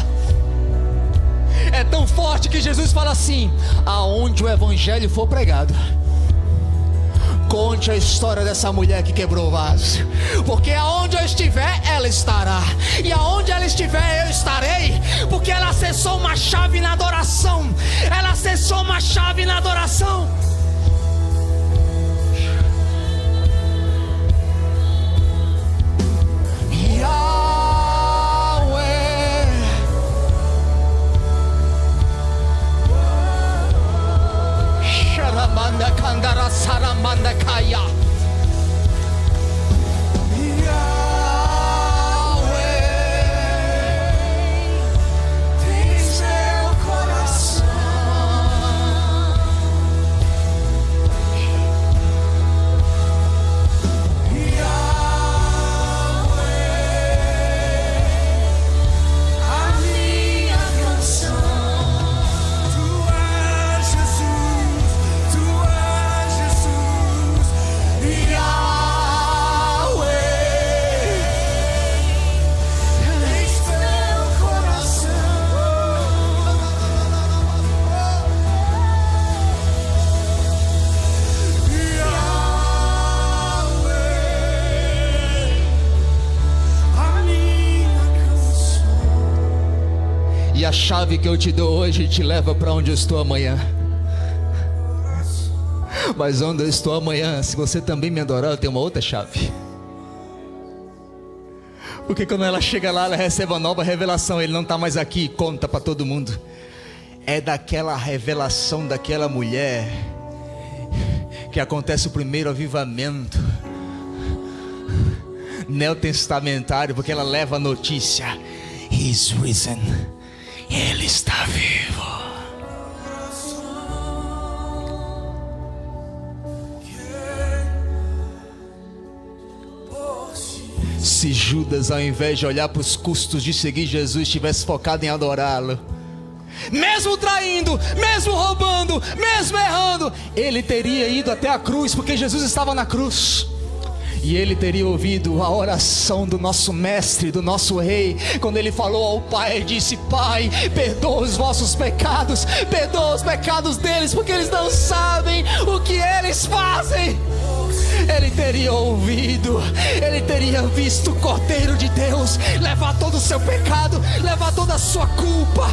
É tão forte que Jesus fala assim: aonde o evangelho for pregado, conte a história dessa mulher que quebrou o vaso. Porque aonde eu estiver, ela estará. E aonde ela estiver, eu estarei. Porque ela acessou uma chave na adoração. Ela acessou uma chave na adoração. Sharamanda Kandara Saramanda Kaya. A chave que eu te dou hoje te leva para onde eu estou amanhã. Mas onde eu estou amanhã, se você também me adorar, eu tenho uma outra chave. Porque quando ela chega lá, ela recebe uma nova revelação. Ele não está mais aqui e conta para todo mundo. É daquela revelação daquela mulher que acontece o primeiro avivamento neotestamentário, porque ela leva a notícia: He's risen. Ele está vivo. Se Judas, ao invés de olhar para os custos de seguir Jesus, tivesse focado em adorá-lo, mesmo traindo, mesmo roubando, mesmo errando, ele teria ido até a cruz, porque Jesus estava na cruz. E ele teria ouvido a oração do nosso mestre, do nosso rei, quando ele falou ao Pai, ele disse: Pai, perdoa os vossos pecados, perdoa os pecados deles, porque eles não sabem o que eles fazem. Ele teria ouvido, ele teria visto o Cordeiro de Deus levar todo o seu pecado, levar toda a sua culpa.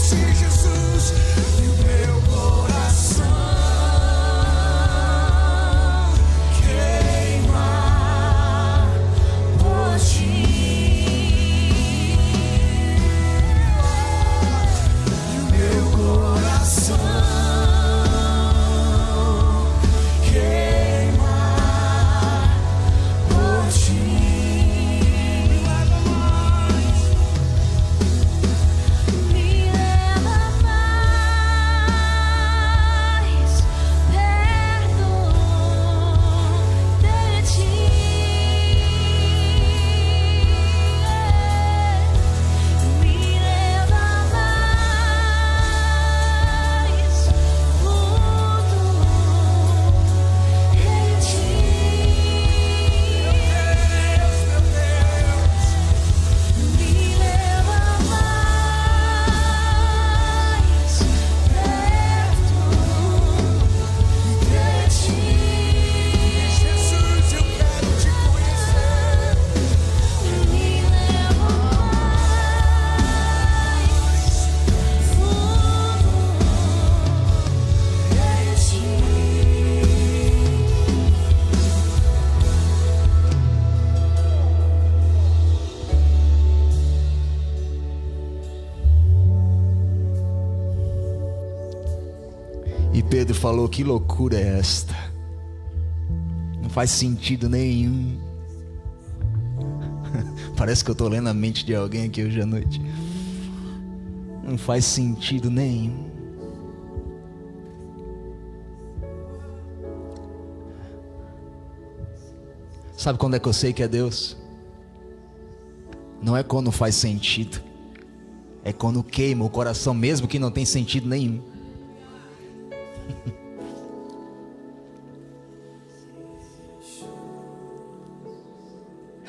Jesus, e o meu coração Pedro falou: que loucura é esta? Não faz sentido nenhum. Parece que eu estou lendo a mente de alguém aqui hoje à noite. Não faz sentido nenhum. Sabe quando é que eu sei que é Deus? Não é quando faz sentido. É quando queima o coração, mesmo que não tem sentido nenhum.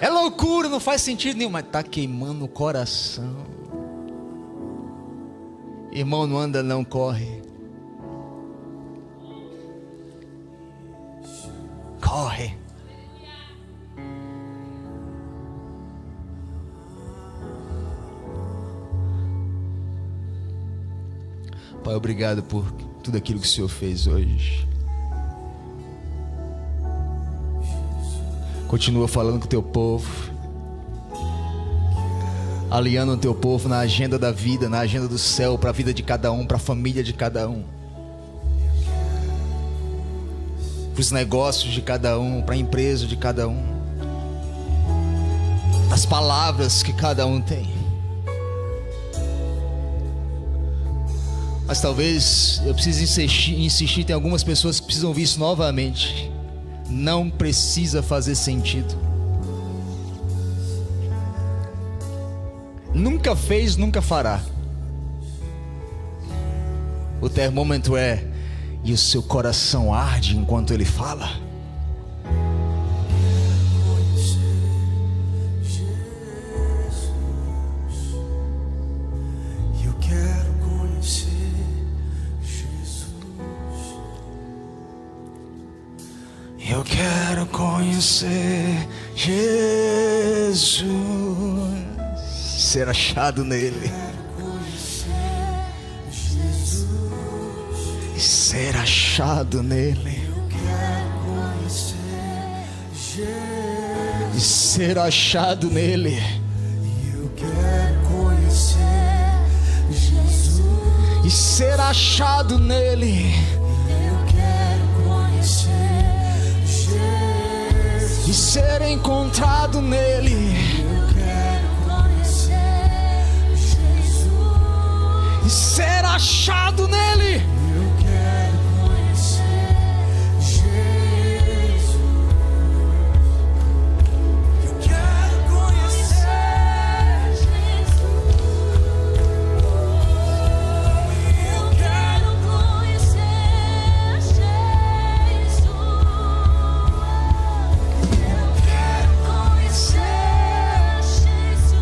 É loucura, não faz sentido nenhum, mas está queimando o coração. Irmão, não anda, não corre. Corre. Pai, obrigado por tudo aquilo que o Senhor fez hoje. Continua falando com o teu povo, alinhando o teu povo na agenda da vida, na agenda do céu, para a vida de cada um, para a família de cada um, para os negócios de cada um, para a empresa de cada um, as palavras que cada um tem. Mas talvez eu precise insistir, tem algumas pessoas que precisam ouvir isso novamente. Não precisa fazer sentido. Nunca fez, nunca fará. O termômetro é: e o seu coração arde enquanto ele fala? Eu quero conhecer Jesus, ser achado nele, e ser achado nele, e ser achado nele. Eu quero conhecer Jesus, e ser achado nele. E ser encontrado nele. Eu quero conhecer Jesus. E ser achado nele. Eu quero conhecer Jesus. Eu quero conhecer Jesus. Eu quero conhecer Jesus.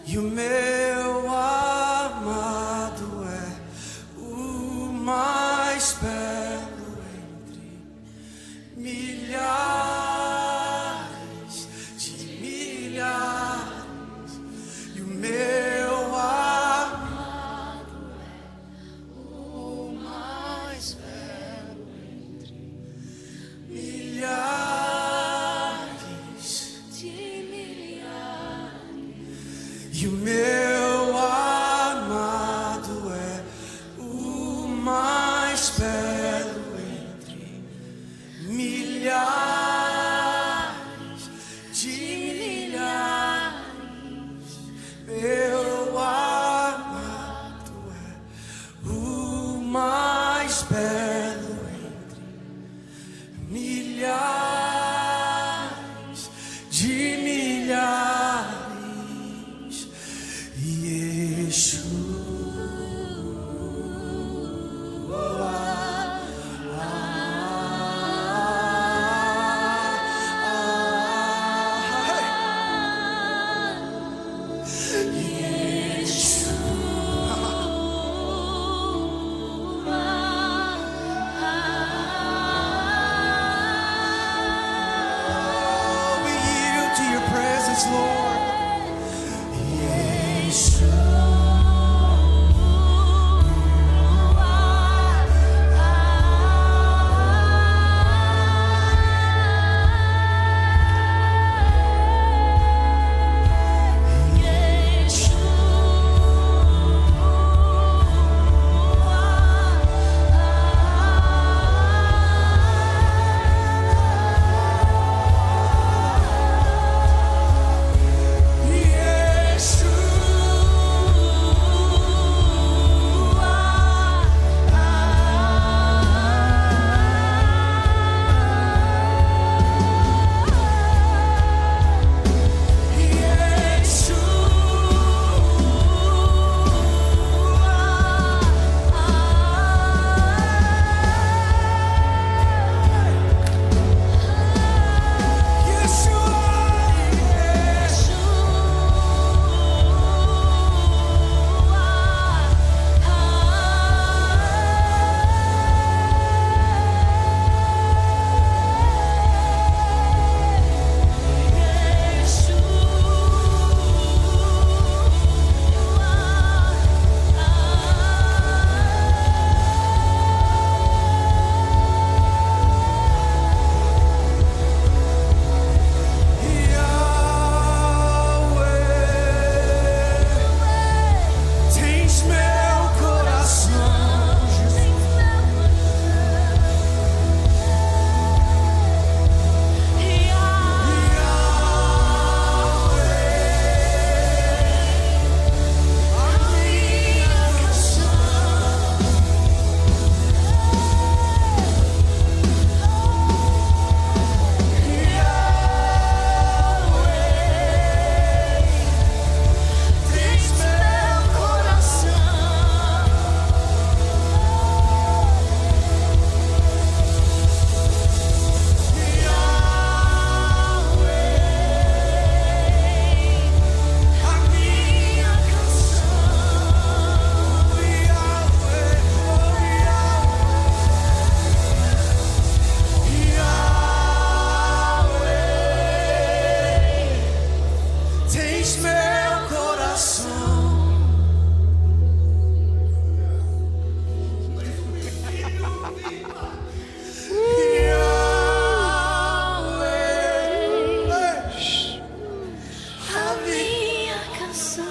E o meu amado é o mais belo entre milhares de milhares. E o meu amado é o mais belo entre milhares de milhares. E o meu amado é o mais belo entre milhares de milhares. Meu amado é o mais belo entre milhares de milhares. Yeshua. We yield to your presence, Lord. Tens meu coração, tens meu Tens meu coração. A minha canção.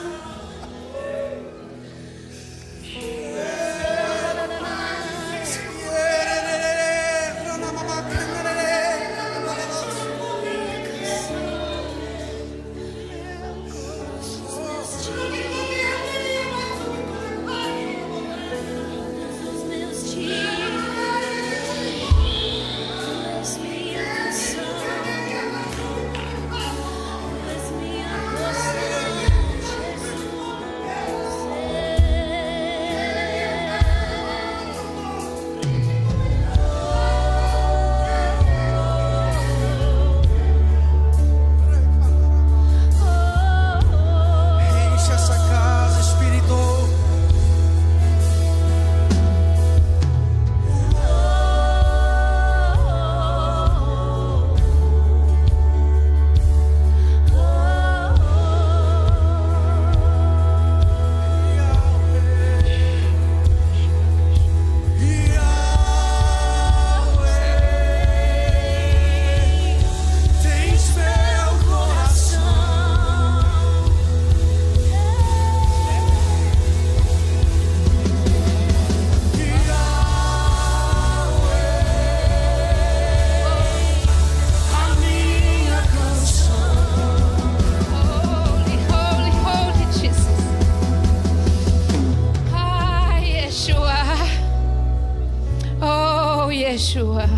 Yeshua.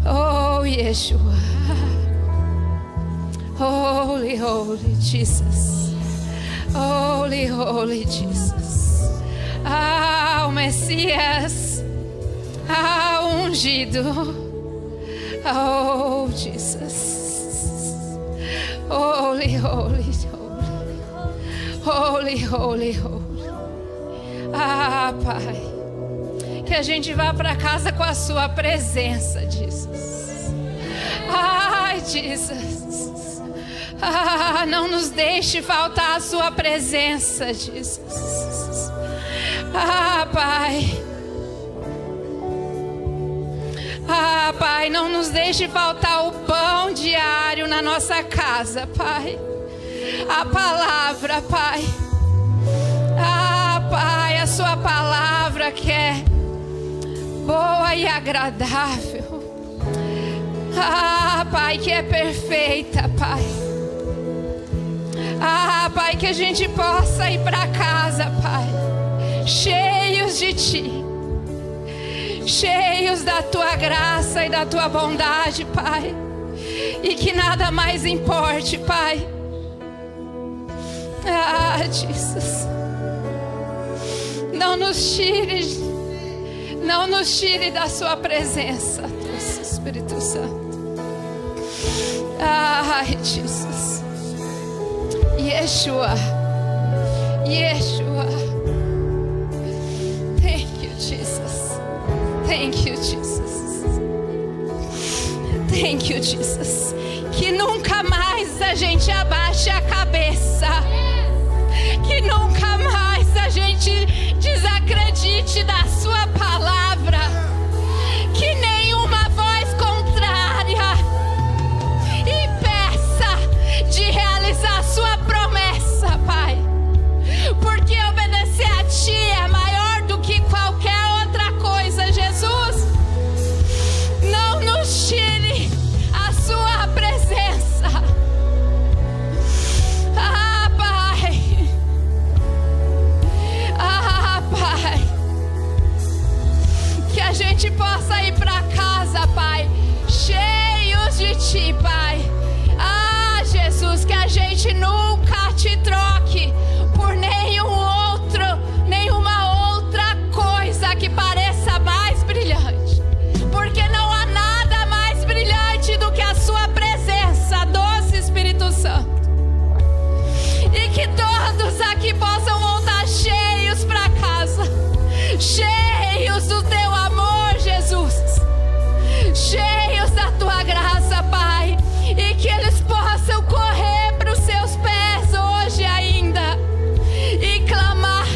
Oh, Yeshua. Holy, holy Jesus. Holy, holy Jesus. Ah, o Messias. Ah, o ungido. Oh, Jesus. Holy, holy, holy. Holy, holy, holy. Ah, Pai. Que a gente vá para casa com a sua presença, Jesus. Ai, Jesus. Ah, não nos deixe faltar a sua presença, Jesus. Ah, Pai. Ah, Pai, não nos deixe faltar o pão diário na nossa casa, Pai. A palavra, Pai. Ah, Pai, a sua palavra que é boa e agradável. Ah, Pai, que é perfeita, Pai. Ah, Pai, que a gente possa ir para casa, Pai, cheios de Ti, cheios da Tua graça e da Tua bondade, Pai. E que nada mais importe, Pai. Ah, Jesus. Não nos tire da sua presença, Deus, Espírito Santo. Ai, Jesus. Yeshua. Yeshua. Thank you, Jesus. Thank you, Jesus. Thank you, Jesus. Que nunca mais a gente abaixe a cabeça. Que nunca mais a gente desacredite da sua palavra. Que nenhuma voz contrária impeça de realizar a sua promessa, Pai. Porque obedecer a Ti é maior do que qualquer outra coisa, Jesus. Não nos tire a sua presença. Ah, Pai. Ah, Pai. Que a gente possa ir para casa, Pai, cheios de Ti, Pai. Ah, Jesus, que a gente nunca Te troque por nenhuma outra coisa que pareça mais brilhante. Porque não há nada mais brilhante do que a Sua presença, doce Espírito Santo. E que todos aqui possam voltar cheios para casa, cheios do Teu amor, Jesus, cheios da Tua graça, Pai. E que eles possam correr para os Seus pés hoje ainda e clamar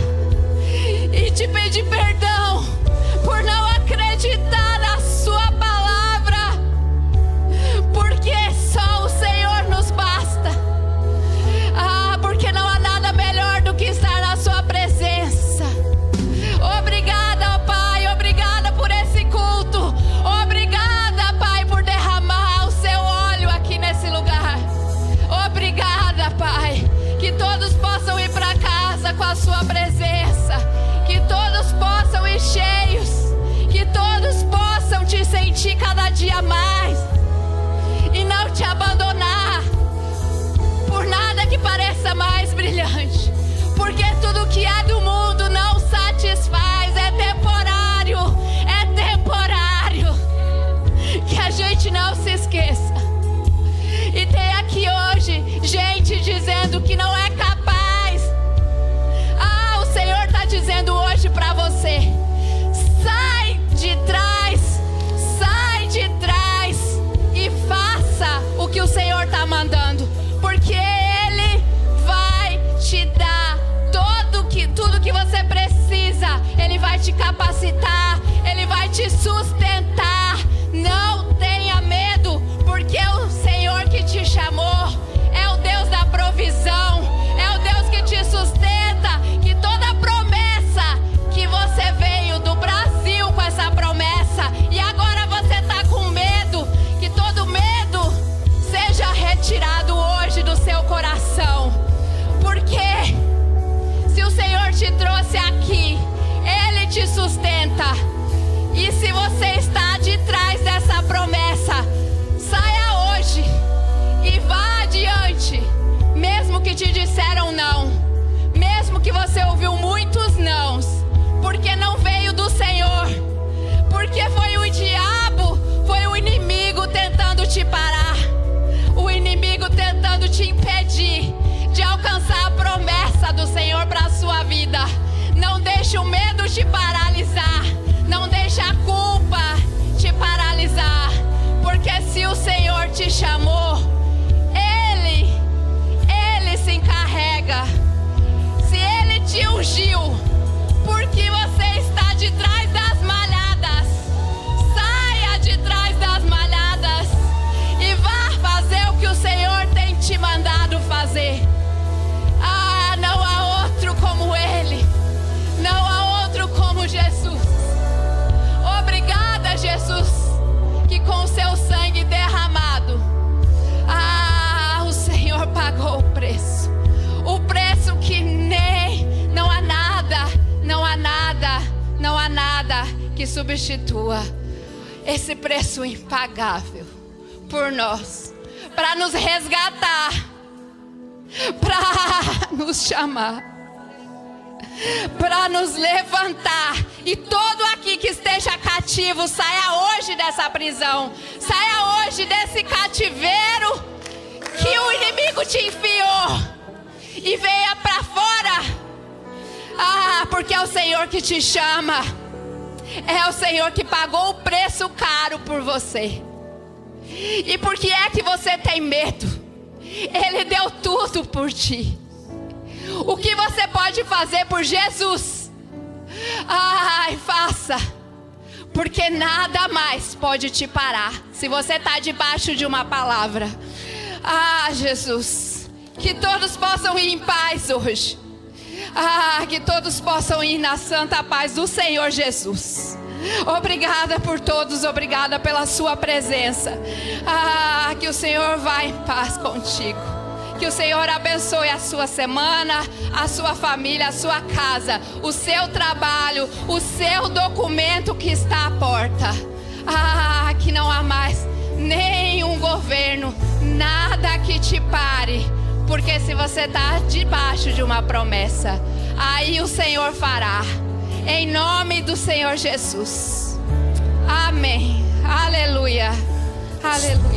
e Te pedir perdão por não acreditar na Sua palavra, porque só o Senhor nos basta. Ah, porque não há nada melhor do que estar na Sua presença. Obrigada, Pai, obrigada por esse culto. Obrigada, Pai, por derramar o Seu óleo aqui nesse lugar. Obrigada, Pai, que todos possam ir para casa com a Sua presença. Que todos possam ir cheios. Que todos possam Te sentir cada dia mais e não Te abandonar por nada que pareça mais brilhante. Porque tudo que é do mundo não satisfaz, é temporário, é temporário. Que a gente não se esqueça. E tem aqui hoje gente dizendo que não é capaz. Ah, o Senhor está dizendo hoje para você: sai de trás e faça o que o Senhor está mandando. Porque Ele vai te dar tudo que você precisa. Ele vai te capacitar, Ele vai te sustentar. Não tenha medo, porque o Senhor que te chamou é o Deus da provisão, é o Deus que te sustenta. Que toda promessa que você veio do Brasil com essa promessa e agora você está com medo, que todo medo seja retirado hoje do seu coração. Porque se o Senhor te trouxe aqui, Ele te sustenta. E se você está de trás dessa promessa, saia hoje e vá adiante. Mesmo que te disseram não, mesmo que você ouviu muitos nãos, porque não veio do Senhor, porque foi o diabo, foi o inimigo tentando te parar, o inimigo tentando te impedir de alcançar a promessa do Senhor para a sua vida. Não deixe o medo te paralisar, não deixe a culpa te paralisar, porque se o Senhor te chamou, Ele se encarrega. Se Ele te ungiu, porque você está de trás das malhadas, saia de trás das malhadas e vá fazer o que o Senhor tem te mandado fazer. Ah, não há outro como Ele, não há outro como Jesus. Obrigada, Jesus, que com o seu sangue derramado, o Senhor pagou o preço que não há nada que substitua esse preço impagável por nós, para nos resgatar, para nos chamar, para nos levantar. E todo aqui que esteja cativo, saia hoje dessa prisão, saia hoje desse cativeiro que o inimigo te enfiou, e venha para fora. Porque é o Senhor que te chama, é o Senhor que pagou o preço caro por você. E por que é que você tem medo? Ele deu tudo por ti. O que você pode fazer por Jesus? Faça, porque nada mais pode te parar. Se você está debaixo de uma palavra, Jesus, que todos possam ir em paz hoje. Que todos possam ir na santa paz do Senhor Jesus. Obrigada por todos, obrigada pela sua presença. Que o Senhor vá em paz contigo. Que o Senhor abençoe a sua semana, a sua família, a sua casa, o seu trabalho, o seu documento que está à porta. Que não há mais nenhum governo, nada que te pare. Porque se você está debaixo de uma promessa, aí o Senhor fará. Em nome do Senhor Jesus. Amém. Aleluia. Aleluia.